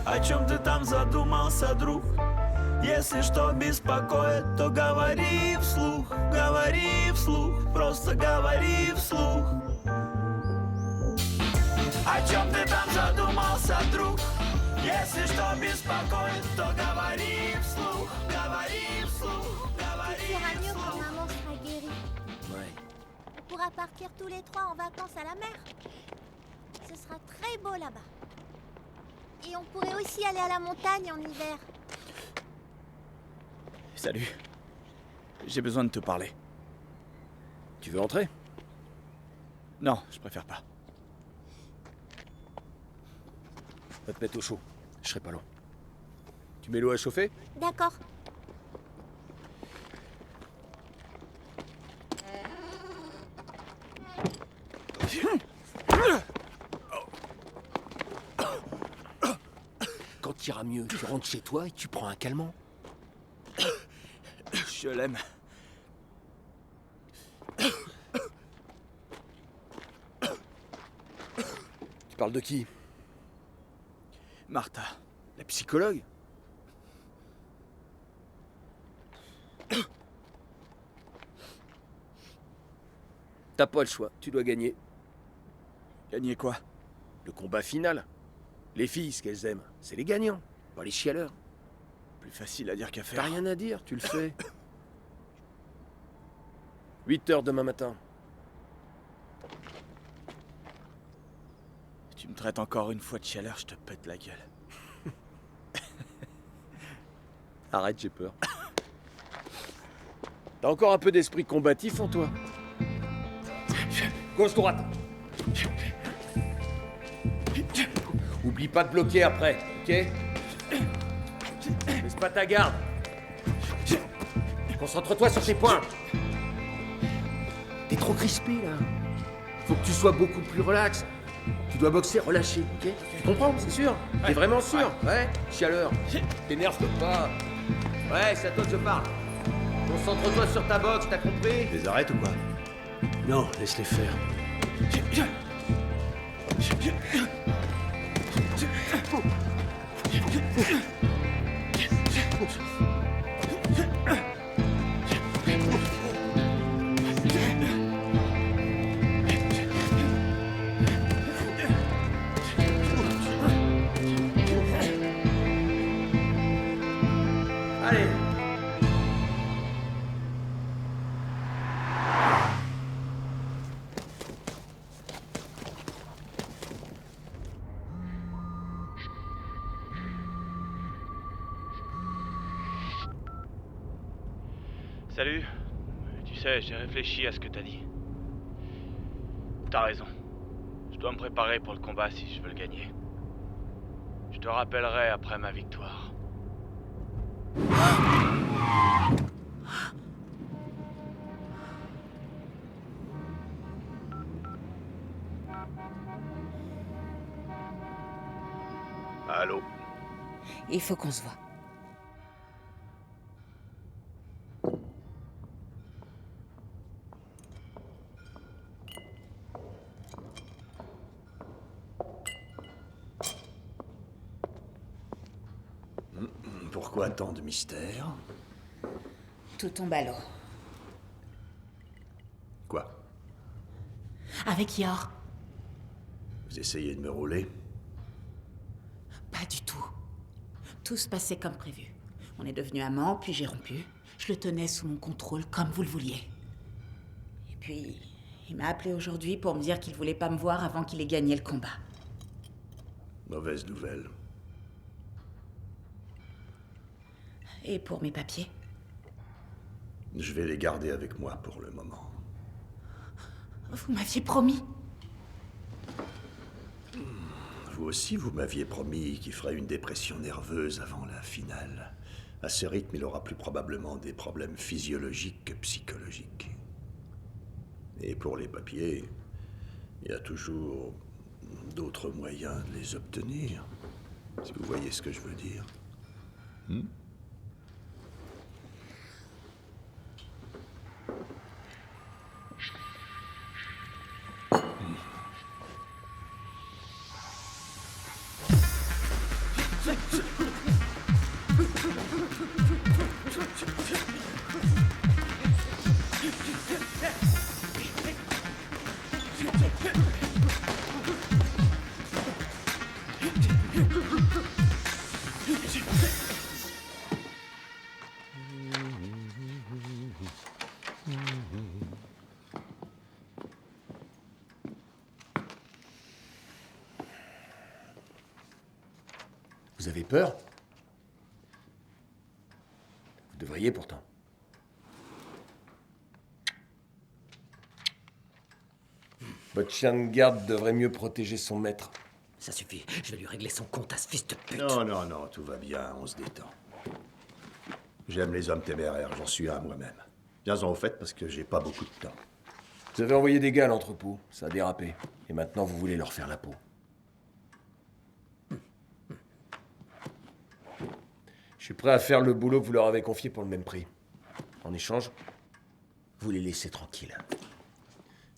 О чем ты там задумался, друг? Если что беспокоит, то говори вслух, просто говори вслух. О чем ты там задумался, друг? Если что беспокоит, то говори вслух, говори vслух, Tu feras mieux quand maman sera guérie. Ouais. On pourra partir tous les trois en vacances à la mer. Ce sera très beau là-bas. Et on pourrait aussi aller à la montagne en hiver. Salut. J'ai besoin de te parler. Tu veux entrer? Non, je préfère pas. Va te mettre au chaud. Je serai pas long. Tu mets l'eau à chauffer? D'accord. Quand t'iras mieux, tu rentres chez toi et tu prends un calmant. Je l'aime. Tu parles de qui? Martha. La psychologue? T'as pas le choix, tu dois gagner. Gagner quoi? Le combat final. Les filles, ce qu'elles aiment, c'est les gagnants, pas les chialeurs. Plus facile à dire qu'à faire. T'as rien à dire, tu le fais. 8h demain matin. Tu me traites encore une fois de chialeur, je te pète la gueule. Arrête, j'ai peur. T'as encore un peu d'esprit combatif en toi. Gauche-droite. Oublie pas de bloquer après, ok? Laisse pas ta garde. Concentre-toi sur tes points. T'es trop crispé là. Faut que tu sois beaucoup plus relax. Tu dois boxer relâché, ok? Tu comprends, c'est sûr? T'es vraiment sûr? Ouais. Chialeur. T'énerve pas. Ouais, c'est à toi que je parle. Concentre-toi sur ta boxe, t'as compris? Les arrêtes ou quoi? Non, laisse-les faire. Allez. Salut. Tu sais, j'ai réfléchi à ce que t'as dit. T'as raison. Je dois me préparer pour le combat si je veux le gagner. Je te rappellerai après ma victoire. Allô? Il faut qu'on se voit. Pourquoi tant de mystère? Tout tombe à l'eau. Quoi? Avec Yor. Vous essayez de me rouler? Pas du tout. Tout se passait comme prévu. On est devenus amants, puis j'ai rompu. Je le tenais sous mon contrôle, comme vous le vouliez. Et puis, il m'a appelé aujourd'hui pour me dire qu'il voulait pas me voir avant qu'il ait gagné le combat. Mauvaise nouvelle. Et pour mes papiers? Je vais les garder avec moi pour le moment. Vous m'aviez promis. Vous aussi, vous m'aviez promis qu'il ferait une dépression nerveuse avant la finale. À ce rythme, il aura plus probablement des problèmes physiologiques que psychologiques. Et pour les papiers, il y a toujours d'autres moyens de les obtenir. Si vous voyez ce que je veux dire. Vous avez peur? Vous devriez pourtant. Votre chien de garde devrait mieux protéger son maître. Ça suffit, je vais lui régler son compte à ce fils de pute. Non, tout va bien, on se détend. J'aime les hommes téméraires, j'en suis un moi-même. Viens-en au fait parce que j'ai pas beaucoup de temps. Vous avez envoyé des gars à l'entrepôt, ça a dérapé. Et maintenant, vous voulez leur faire la peau. Je suis prêt à faire le boulot que vous leur avez confié pour le même prix. En échange, vous les laissez tranquilles.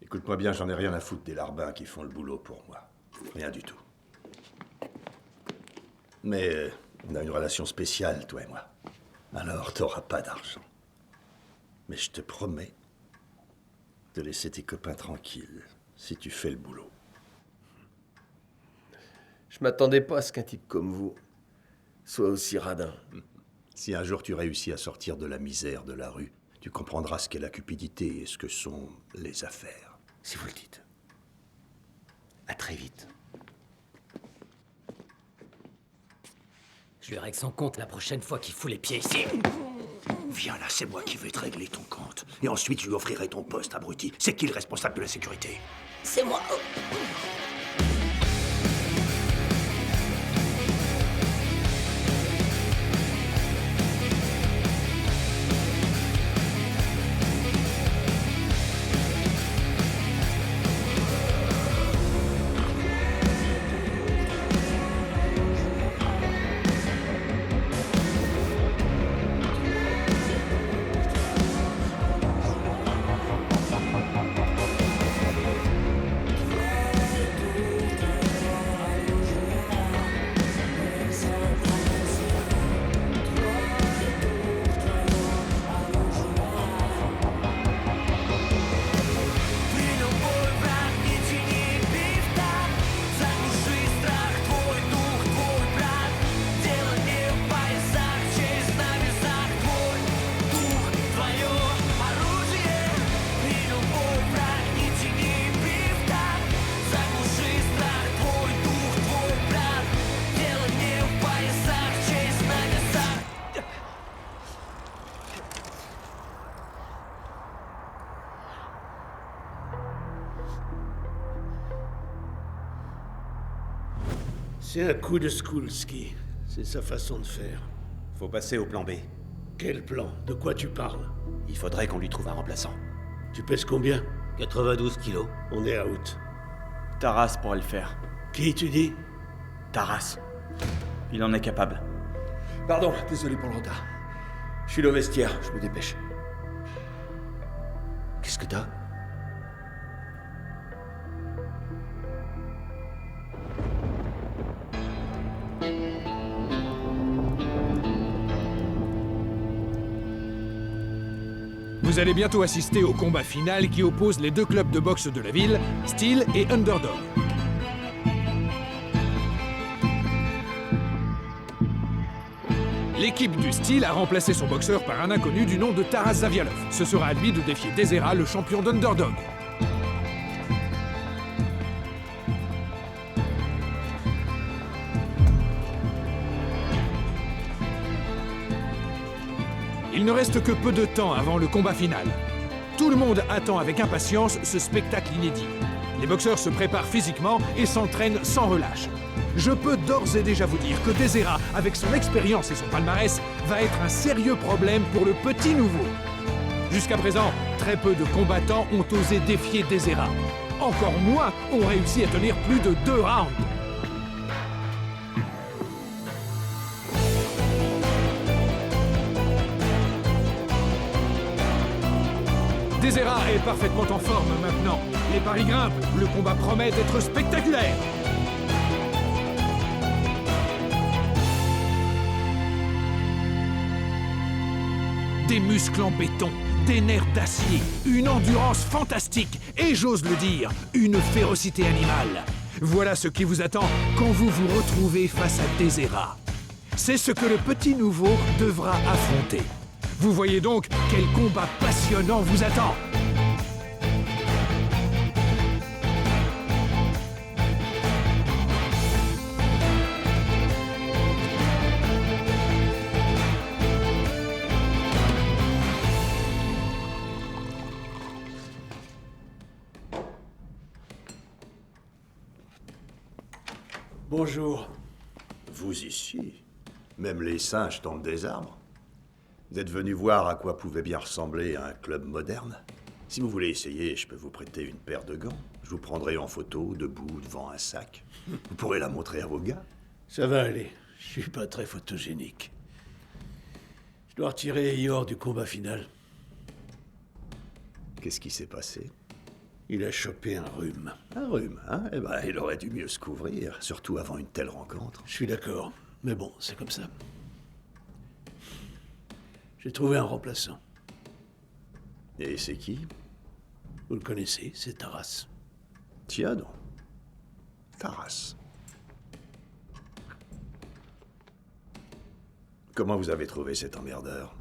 Écoute-moi bien, j'en ai rien à foutre des larbins qui font le boulot pour moi. Rien du tout. Mais on a une relation spéciale, toi et moi. Alors, t'auras pas d'argent. Mais je te promets de laisser tes copains tranquilles si tu fais le boulot. Je m'attendais pas à ce qu'un type comme vous soit aussi radin. Si un jour tu réussis à sortir de la misère de la rue, tu comprendras ce qu'est la cupidité et ce que sont les affaires. Si vous le dites. À très vite. Je lui règle son compte la prochaine fois qu'il fout les pieds ici. Viens là, c'est moi qui vais te régler ton compte. Et ensuite, je lui offrirai ton poste, abruti. C'est qui le responsable de la sécurité? C'est moi. C'est un coup de Skulski. C'est sa façon de faire. Faut passer au plan B. Quel plan? De quoi tu parles? Il faudrait qu'on lui trouve un remplaçant. Tu pèses combien? 92 kilos. On est out. Taras pourrait le faire. Qui tu dis? Taras. Il en est capable. Pardon, désolé pour le retard. Je suis le vestiaire, je me dépêche. Qu'est-ce que t'as? Vous allez bientôt assister au combat final qui oppose les deux clubs de boxe de la ville, Steel et Underdog. L'équipe du Steel a remplacé son boxeur par un inconnu du nom de Taras Zavialov. Ce sera à lui de défier Desera, le champion d'Underdog. Il ne reste que peu de temps avant le combat final. Tout le monde attend avec impatience ce spectacle inédit. Les boxeurs se préparent physiquement et s'entraînent sans relâche. Je peux d'ores et déjà vous dire que Desera, avec son expérience et son palmarès, va être un sérieux problème pour le petit nouveau. Jusqu'à présent, très peu de combattants ont osé défier Desera. Encore moins ont réussi à tenir plus de 2 rounds. Desera est parfaitement en forme maintenant. Les paris grimpent, le combat promet d'être spectaculaire. Des muscles en béton, des nerfs d'acier, une endurance fantastique et, j'ose le dire, une férocité animale. Voilà ce qui vous attend quand vous vous retrouvez face à Desera. C'est ce que le petit nouveau devra affronter. Vous voyez donc quel combat passionnant vous attend. Bonjour. Vous ici? Même les singes tombent des arbres? Vous êtes venu voir à quoi pouvait bien ressembler un club moderne? Si vous voulez essayer, je peux vous prêter une paire de gants. Je vous prendrai en photo, debout, devant un sac. Vous pourrez la montrer à vos gars. Ça va aller. Je suis pas très photogénique. Je dois retirer Eeyore du combat final. Qu'est-ce qui s'est passé? Il a chopé un rhume. Un rhume, hein? Eh ben, il aurait dû mieux se couvrir, surtout avant une telle rencontre. Je suis d'accord. Mais bon, c'est comme ça. J'ai trouvé un remplaçant. Et c'est qui? Vous le connaissez, c'est Taras. Tiens donc. Taras. Comment vous avez trouvé cet emmerdeur?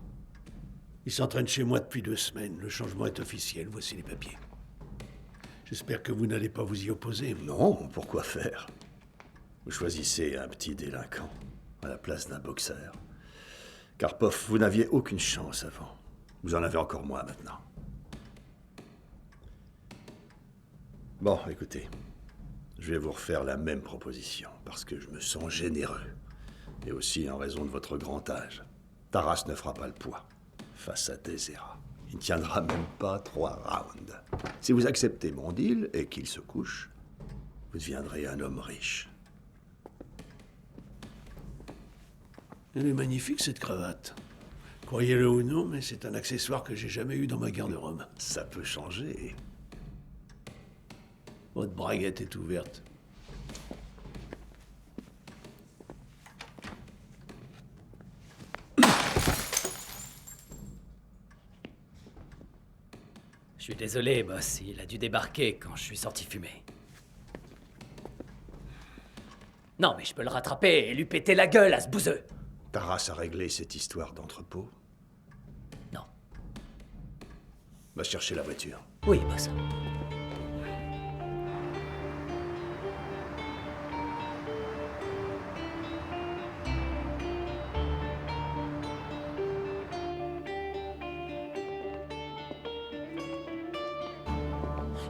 Il s'entraîne chez moi depuis 2 semaines. Le changement est officiel. Voici les papiers. J'espère que vous n'allez pas vous y opposer. Non, pourquoi faire? Vous choisissez un petit délinquant à la place d'un boxeur. Karpov, vous n'aviez aucune chance avant. Vous en avez encore moins maintenant. Bon, écoutez. Je vais vous refaire la même proposition, parce que je me sens généreux. Et aussi en raison de votre grand âge. Taras ne fera pas le poids face à Desera. Il ne tiendra même pas 3 rounds. Si vous acceptez mon deal et qu'il se couche, vous deviendrez un homme riche. Elle est magnifique, cette cravate. Croyez-le ou non, mais c'est un accessoire que j'ai jamais eu dans ma garde-robe. Ça peut changer. Votre braguette est ouverte. Je suis désolé, boss, il a dû débarquer quand je suis sorti fumer. Non, mais je peux le rattraper et lui péter la gueule à ce bouseux. Taras a réglé cette histoire d'entrepôt? Non. Va chercher la voiture. Oui, boss.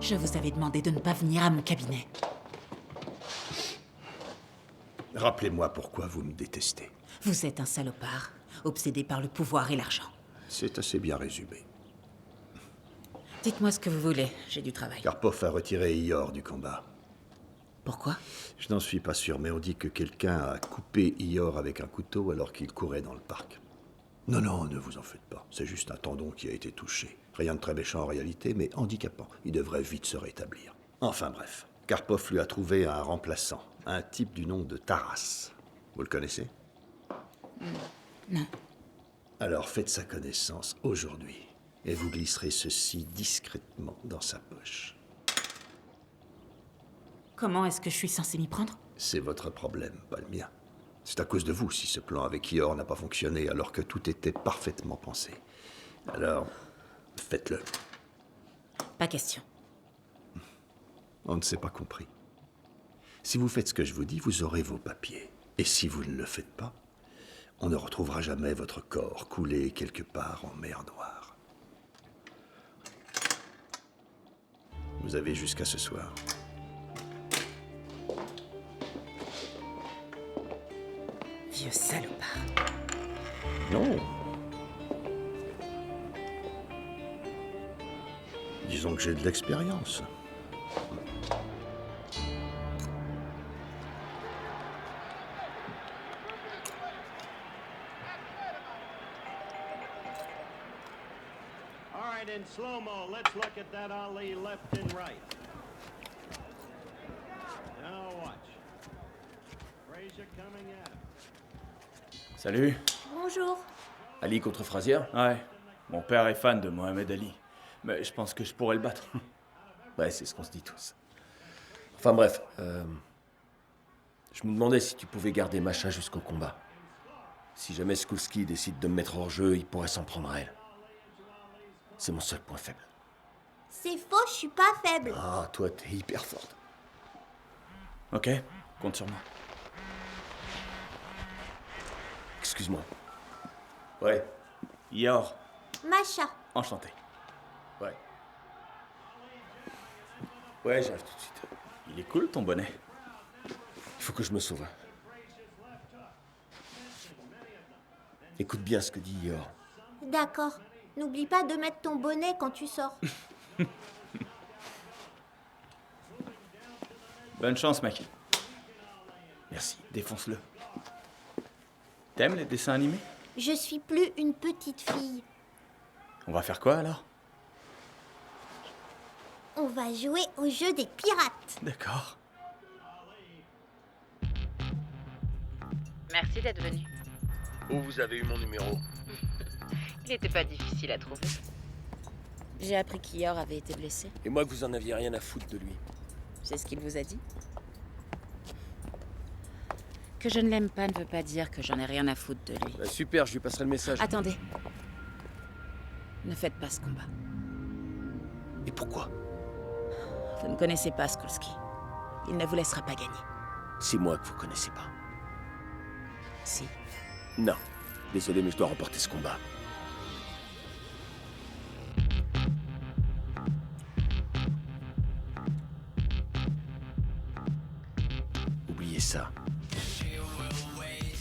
Je vous avais demandé de ne pas venir à mon cabinet. Rappelez-moi pourquoi vous me détestez. Vous êtes un salopard, obsédé par le pouvoir et l'argent. C'est assez bien résumé. Dites-moi ce que vous voulez, j'ai du travail. Karpov a retiré Eeyore du combat. Pourquoi? Je n'en suis pas sûr, mais on dit que quelqu'un a coupé Eeyore avec un couteau alors qu'il courait dans le parc. Non, non, ne vous en faites pas. C'est juste un tendon qui a été touché. Rien de très méchant en réalité, mais handicapant. Il devrait vite se rétablir. Enfin bref, Karpov lui a trouvé un remplaçant. Un type du nom de Taras. Vous le connaissez? Non. Alors faites sa connaissance aujourd'hui. Et vous glisserez ceci discrètement dans sa poche. Comment est-ce que je suis censé m'y prendre? C'est votre problème, pas le mien. C'est à cause de vous si ce plan avec Eeyore n'a pas fonctionné alors que tout était parfaitement pensé. Alors, faites-le. Pas question. On ne s'est pas compris. Si vous faites ce que je vous dis, vous aurez vos papiers. Et si vous ne le faites pas, on ne retrouvera jamais votre corps coulé quelque part en mer Noire. Vous avez jusqu'à ce soir. Vieux salopard. Non. Disons que j'ai de l'expérience. All right, in slow-mo, let's look at that Ali left and right. Now watch. Frazier coming at him. Salut. Bonjour. Ali contre Frazier? Ouais. Mon père est fan de Mohamed Ali. Mais je pense que je pourrais le battre. Ouais, c'est ce qu'on se dit tous. Enfin bref, je me demandais si tu pouvais garder Masha jusqu'au combat. Si jamais Skulski décide de me mettre hors jeu, il pourrait s'en prendre à elle. C'est mon seul point faible. C'est faux, je suis pas faible. Ah, toi, t'es hyper forte. Ok, compte sur moi. Excuse-moi. Ouais. Yor. Masha. Enchanté. Ouais. Ouais, j'arrive tout de suite. Il est cool ton bonnet. Il faut que je me sauve. Écoute bien ce que dit Yor. D'accord. N'oublie pas de mettre ton bonnet quand tu sors. Bonne chance, mec. Merci. Défonce-le. T'aimes les dessins animés? Je suis plus une petite fille. On va faire quoi alors? On va jouer au jeu des pirates. D'accord. Merci d'être venu. Où vous avez eu mon numéro? Il n'était pas difficile à trouver. J'ai appris qu'Ior avait été blessé. Et moi que vous en aviez rien à foutre de lui. C'est ce qu'il vous a dit? Que je ne l'aime pas ne veut pas dire que j'en ai rien à foutre de lui. Bah, super, je lui passerai le message. Attendez. Ne faites pas ce combat. Et pourquoi? Vous ne connaissez pas Skulski. Il ne vous laissera pas gagner. C'est moi que vous connaissez pas. Si. Non. Désolé, mais je dois remporter ce combat. Oubliez ça.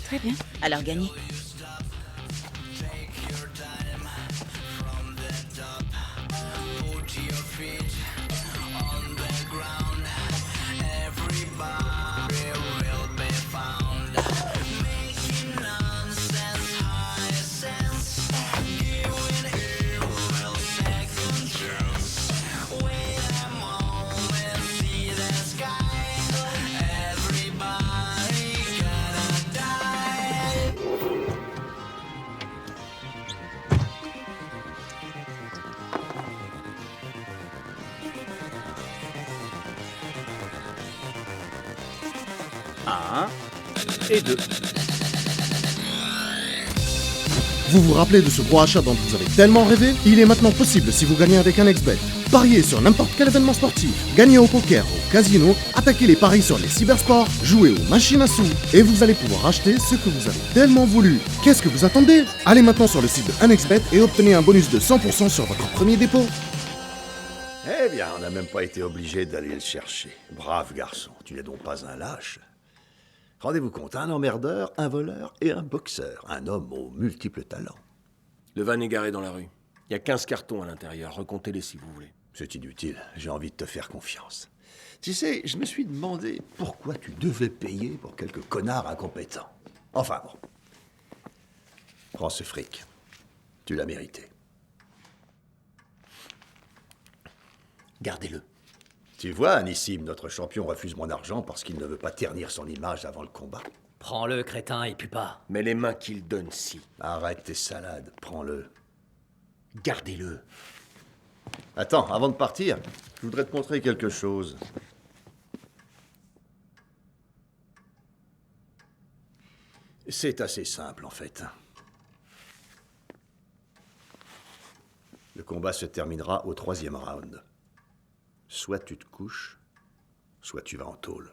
Très bien. Alors gagnez. Un et deux. Vous vous rappelez de ce gros achat dont vous avez tellement rêvé? Il est maintenant possible si vous gagnez avec un XBet. Pariez sur n'importe quel événement sportif, gagnez au poker, au casino, attaquez les paris sur les cybersports, jouez aux machines à sous, et vous allez pouvoir acheter ce que vous avez tellement voulu. Qu'est-ce que vous attendez? Allez maintenant sur le site de 1xBet et obtenez un bonus de 100% sur votre premier dépôt. Eh bien, on n'a même pas été obligé d'aller le chercher. Brave garçon, tu n'es donc pas un lâche. Rendez-vous compte, un emmerdeur, un voleur et un boxeur. Un homme aux multiples talents. Le van est garé dans la rue. Il y a 15 cartons à l'intérieur. Recomptez-les si vous voulez. C'est inutile, j'ai envie de te faire confiance. Tu sais, je me suis demandé pourquoi tu devais payer pour quelques connards incompétents. Enfin bon. Prends ce fric. Tu l'as mérité. Gardez-le. Tu vois, Anissim, notre champion refuse mon argent parce qu'il ne veut pas ternir son image avant le combat. Prends-le, crétin, et puis pas. Mais les mains qu'il donne, si. Arrête tes salades, prends-le. Gardez-le. Attends, avant de partir, je voudrais te montrer quelque chose. C'est assez simple, en fait. Le combat se terminera au 3e round. Soit tu te couches, soit tu vas en tôle.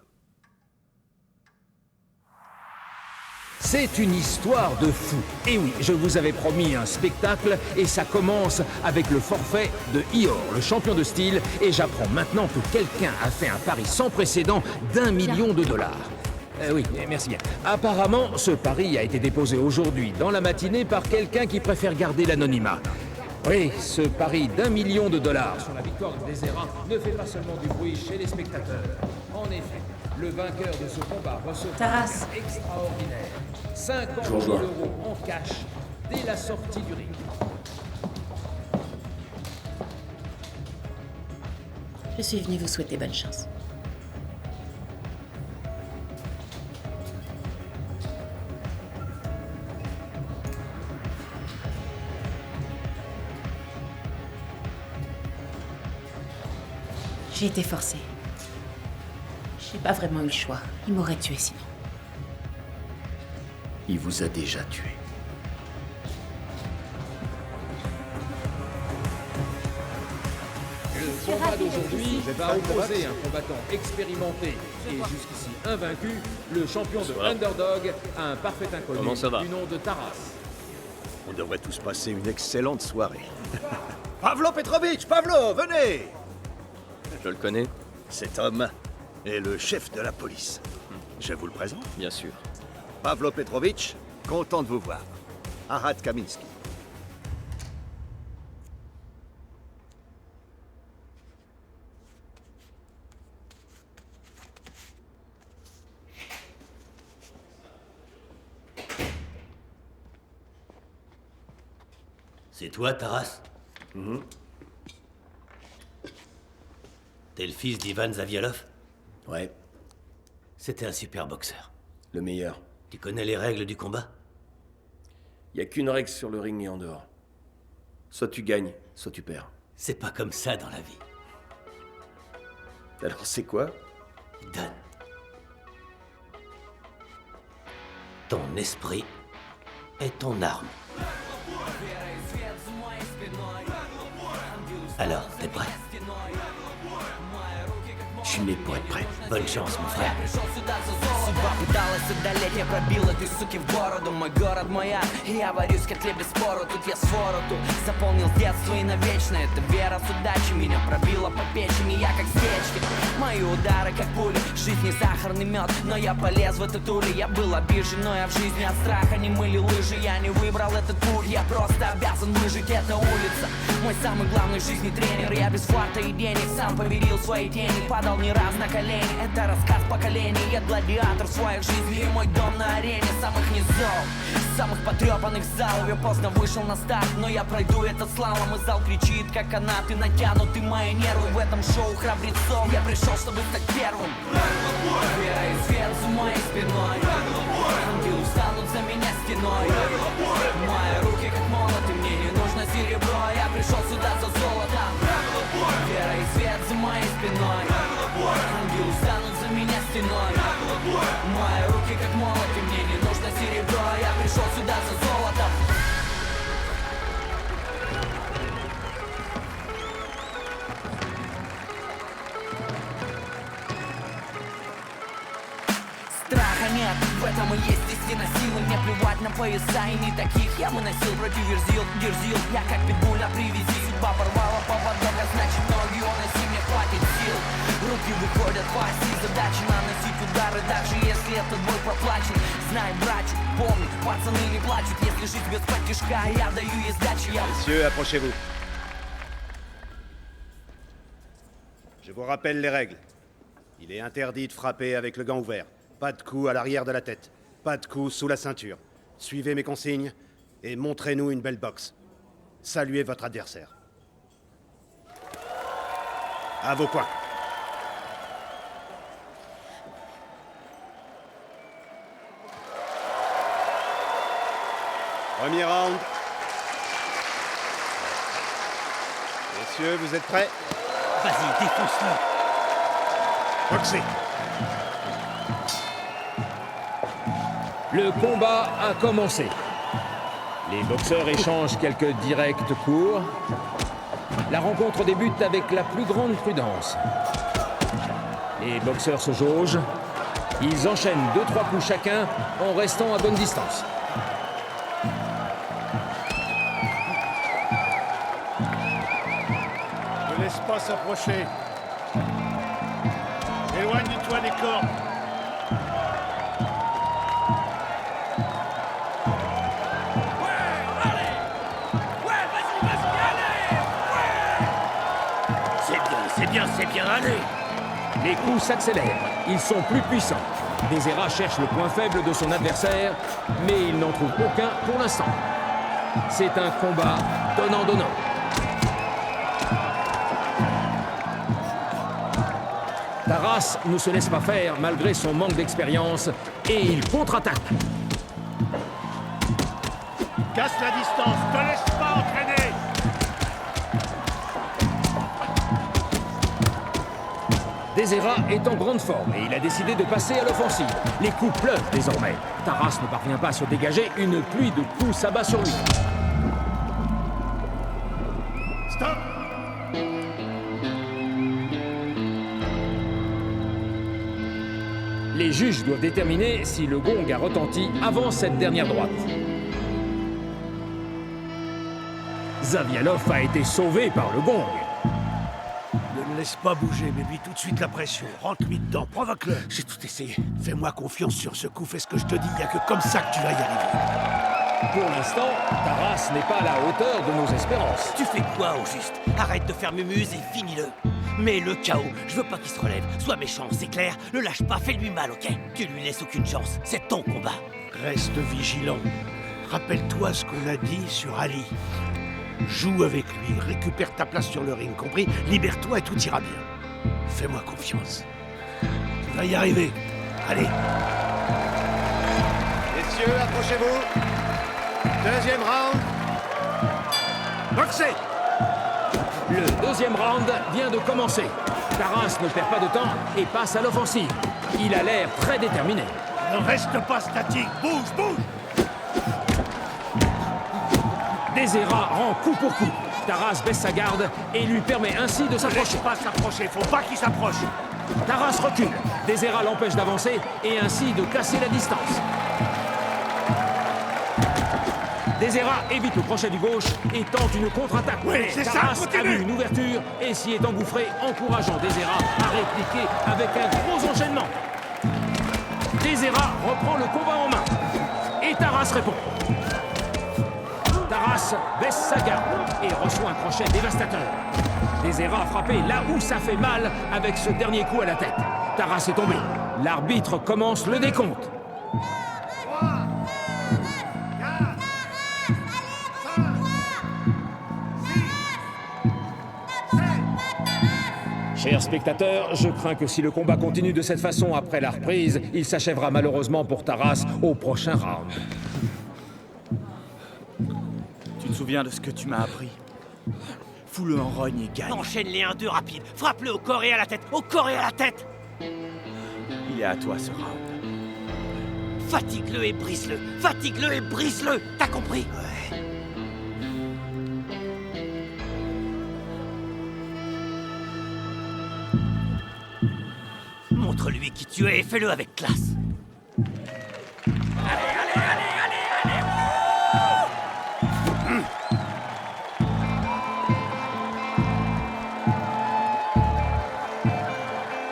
C'est une histoire de fou. Et oui, je vous avais promis un spectacle et ça commence avec le forfait de Ior, le champion de style, et j'apprends maintenant que quelqu'un a fait un pari sans précédent d'1 million de dollars. Oui, merci bien. Apparemment, ce pari a été déposé aujourd'hui dans la matinée par quelqu'un qui préfère garder l'anonymat. Oui, ce pari d'1 million de dollars sur la victoire de Desera ne fait pas seulement du bruit chez les spectateurs. En effet, le vainqueur de ce combat recevra un prix extraordinaire. 50 000 € en cash dès la sortie du ring. Je suis venu vous souhaiter bonne chance. J'ai été forcée. J'ai pas vraiment eu le choix. Il m'aurait tué sinon. Il vous a déjà tué. Le combat d'aujourd'hui va opposer un combattant expérimenté et jusqu'ici invaincu, le champion de Underdog, à un parfait inconnu du nom de Taras. On devrait tous passer une excellente soirée. Pavlo Petrovitch, Pavlo, venez! Je le connais. Cet homme est le chef de la police. Je vous le présente? Bien sûr. Pavlo Petrovitch, content de vous voir. Arad Kaminsky. C'est toi, Taras? T'es le fils d'Ivan Zavialov? Ouais. C'était un super boxeur. Le meilleur. Tu connais les règles du combat? Y a qu'une règle sur le ring et en dehors. Soit tu gagnes, soit tu perds. C'est pas comme ça dans la vie. Alors c'est quoi? Donne. Ton esprit est ton arme. Alors, t'es prêt? Je suis né pour être prêt. Bonne chance, mon frère. Судьба пыталась одолеть, я пробил этой суки в бороду. Мой город, мой ад, и я варюсь в котле без спору. Тут я свороту заполнил детство и навечно. Это вера с удачей меня пробила по печени. Я как свечки, мои удары как пули. Жизнь не сахарный мед, но я полез в эту тулю. Я был обижен, но я в жизни от страха не мыли лыжи. Я не выбрал этот путь, я просто обязан выжить. Это улица, мой самый главный в жизни тренер. Я без фарта и денег сам поверил своей тени. Падал не раз на колени, это рассказ поколений. Я гладиатор в своих жизней, и мой дом на арене самых низов, самых потрепанных залов. Я поздно вышел на старт, но я пройду этот слалом. И зал кричит, как канаты натянуты мои нервы. В этом шоу храбрецов я пришел, чтобы стать первым. Вера и свет за моей спиной, ангелы встанут за меня стеной. Мои руки как молоты, мне не нужно серебро. Я пришел сюда за золотом. Вера и свет за моей спиной, ангелы встанут за меня стеной. Мои руки как молоты, мне не нужно серебро. Я пришел сюда за золотом. Страха нет, в этом и есть истина силы. Мне плевать на пояса и не таких я выносил против дерзил. Я как питбуль, а привези. Судьба порвала поводок, а значит ноги уноси, мне хватит сил. Руки выходят в оси, задача наносить удары, даже если этот бой проплачен. Знай, братчик, помни, пацаны не плачут, если жить без подтяжка, я даю ей сдачи. Messieurs, approchez-vous. Je vous rappelle les règles. Il est interdit de frapper avec le gant ouvert. Pas de coup à l'arrière de la tête. Pas de coup sous la ceinture. Suivez mes consignes et montrez-nous une belle boxe. Saluez votre adversaire. À vos coins. Premier round. Messieurs, vous êtes prêts? Vas-y, défonce-le. Boxez. Le combat a commencé. Les boxeurs échangent quelques directs courts. La rencontre débute avec la plus grande prudence. Les boxeurs se jaugent. Ils enchaînent 2-3 coups chacun en restant à bonne distance. Ne laisse pas s'approcher. Éloigne-toi des corps. C'est bien, allez! Les coups s'accélèrent, ils sont plus puissants. Desera cherche le point faible de son adversaire, mais il n'en trouve aucun pour l'instant. C'est un combat donnant-donnant. Taras ne se laisse pas faire malgré son manque d'expérience et il contre-attaque. Casse la distance, te laisse pas entraîner. Desera est en grande forme et il a décidé de passer à l'offensive. Les coups pleuvent désormais. Taras ne parvient pas à se dégager, une pluie de coups s'abat sur lui. Stop! Les juges doivent déterminer si le gong a retenti avant cette dernière droite. Zavialov a été sauvé par le gong. Ne le laisse pas bouger, mais lui tout de suite la pression. Rentre-lui dedans, provoque-le. J'ai tout essayé. Fais-moi confiance sur ce coup, fais ce que je te dis, il n'y a que comme ça que tu vas y arriver. Pour l'instant, Taras n'est pas à la hauteur de nos espérances. Tu fais quoi au juste? Arrête de faire mumuse et finis-le. Mais le chaos, je veux pas qu'il se relève. Sois méchant, c'est clair. Le lâche pas, fais-lui mal, ok? Tu lui laisses aucune chance. C'est ton combat. Reste vigilant. Rappelle-toi ce qu'on a dit sur Ali. Joue avec lui, récupère ta place sur le ring, compris? Libère-toi et tout ira bien. Fais-moi confiance. Tu vas y arriver. Allez. Messieurs, approchez-vous. Deuxième round. Boxez! Le deuxième round vient de commencer. Taras ne perd pas de temps et passe à l'offensive. Il a l'air très déterminé. Ne reste pas statique, bouge, bouge! Desera rend coup pour coup. Taras baisse sa garde et lui permet ainsi de s'approcher. Laisse pas s'approcher, faut pas qu'il s'approche. Taras recule. Desera l'empêche d'avancer et ainsi de casser la distance. Desera évite le crochet du gauche et tente une contre-attaque. Oui, c'est ça, Taras continue. a vu une ouverture et s'y est engouffré, encourageant Desera à répliquer avec un gros enchaînement. Desera reprend le combat en main. Et Taras répond. Taras baisse sa garde et reçoit un crochet dévastateur. Desera a frappé là où ça fait mal avec ce dernier coup à la tête. Taras est tombé. L'arbitre commence le décompte. Chers spectateurs, je crains que si le combat continue de cette façon après la reprise, il s'achèvera malheureusement pour Taras au prochain round. Tu te souviens de ce que tu m'as appris? Fous-le en rogne et gagne. Enchaîne-les 1-2 rapide. Frappe-le au corps et à la tête. Au corps et à la tête. Il est à toi ce round. Fatigue-le et brise-le. Fatigue-le et brise-le. T'as compris? Ouais. Montre-lui qui tu es et fais-le avec classe.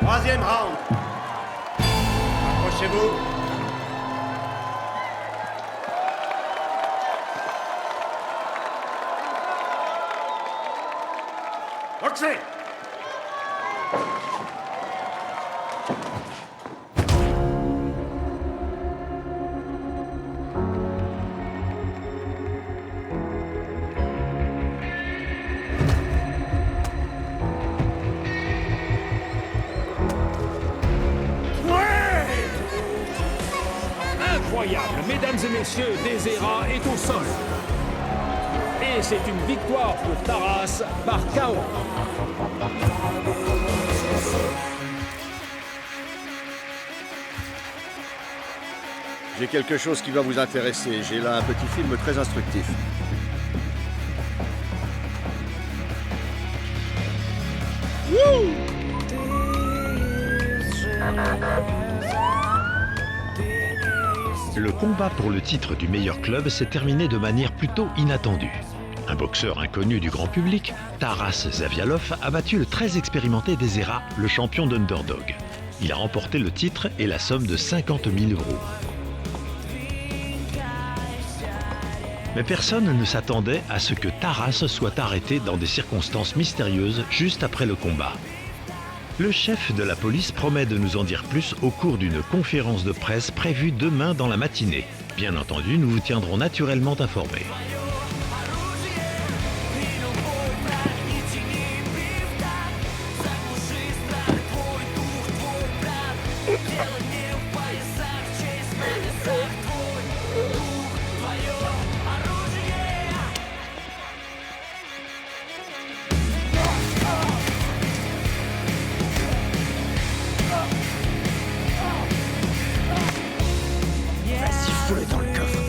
Troisième round. Approchez-vous. Boxez! Incroyable, mesdames et messieurs, Desera est au sol. Et c'est une victoire pour Taras par KO. J'ai quelque chose qui va vous intéresser. J'ai là un petit film très instructif. Le combat pour le titre du meilleur club s'est terminé de manière plutôt inattendue. Un boxeur inconnu du grand public, Taras Zavialov a battu le très expérimenté Desera, le champion d'Underdog. Il a remporté le titre et la somme de 50 000 €. Mais personne ne s'attendait à ce que Taras soit arrêté dans des circonstances mystérieuses juste après le combat. Le chef de la police promet de nous en dire plus au cours d'une conférence de presse prévue demain dans la matinée. Bien entendu, nous vous tiendrons naturellement informés. Vas-y, fous-le dans le coffre.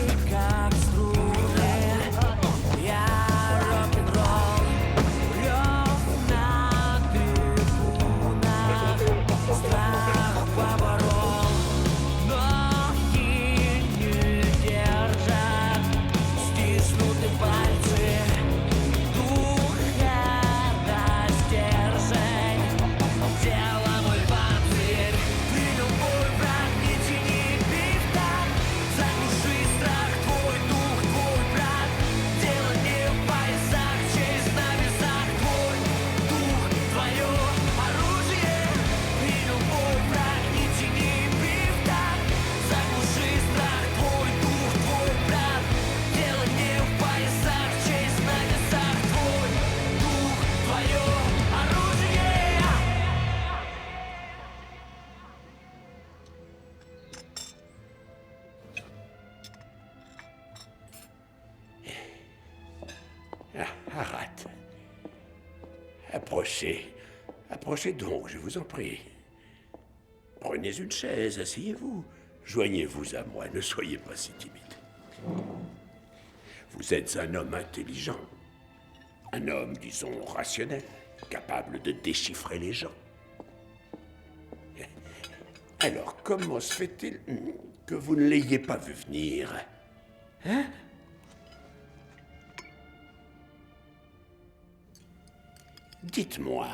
Arrête. Approchez. Approchez donc, je vous en prie. Prenez une chaise, asseyez-vous. Joignez-vous à moi, ne soyez pas si timide. Vous êtes un homme intelligent. Un homme, disons, rationnel, capable de déchiffrer les gens. Alors, comment se fait-il que vous ne l'ayez pas vu venir? Hein? Dites-moi,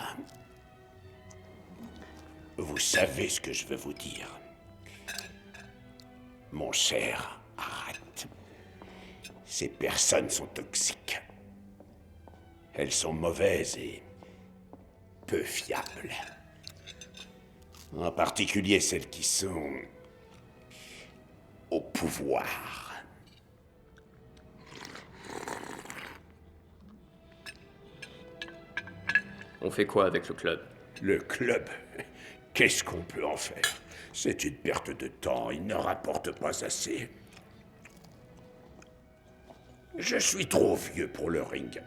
vous savez ce que je veux vous dire. Mon cher Arat, ces personnes sont toxiques. Elles sont mauvaises et peu fiables. En particulier celles qui sont au pouvoir. On fait quoi avec le club? Le club? Qu'est-ce qu'on peut en faire? C'est une perte de temps, il ne rapporte pas assez. Je suis trop vieux pour le ring.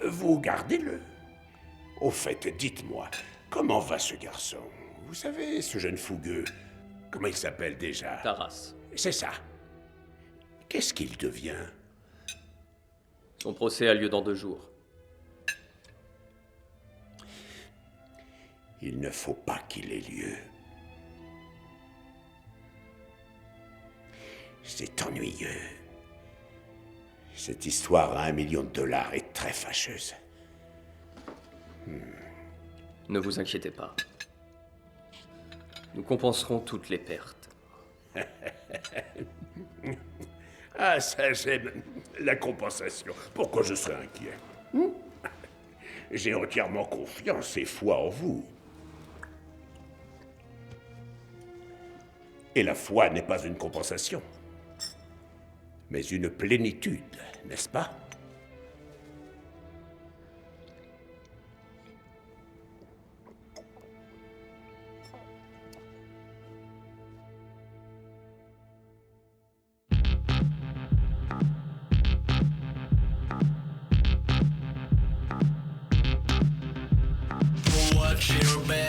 Vous gardez-le. Au fait, dites-moi, comment va ce garçon? Vous savez, ce jeune fougueux. Comment il s'appelle déjà? Taras. C'est ça. Qu'est-ce qu'il devient? Son procès a lieu dans 2 jours. Il ne faut pas qu'il ait lieu. C'est ennuyeux. Cette histoire à $1 million est très fâcheuse. Ne vous inquiétez pas. Nous compenserons toutes les pertes. Ah, ça j'aime, la compensation. Pourquoi je serais inquiet? J'ai entièrement confiance et foi en vous. Et la foi n'est pas une compensation, mais une plénitude, n'est-ce pas? Watch your back.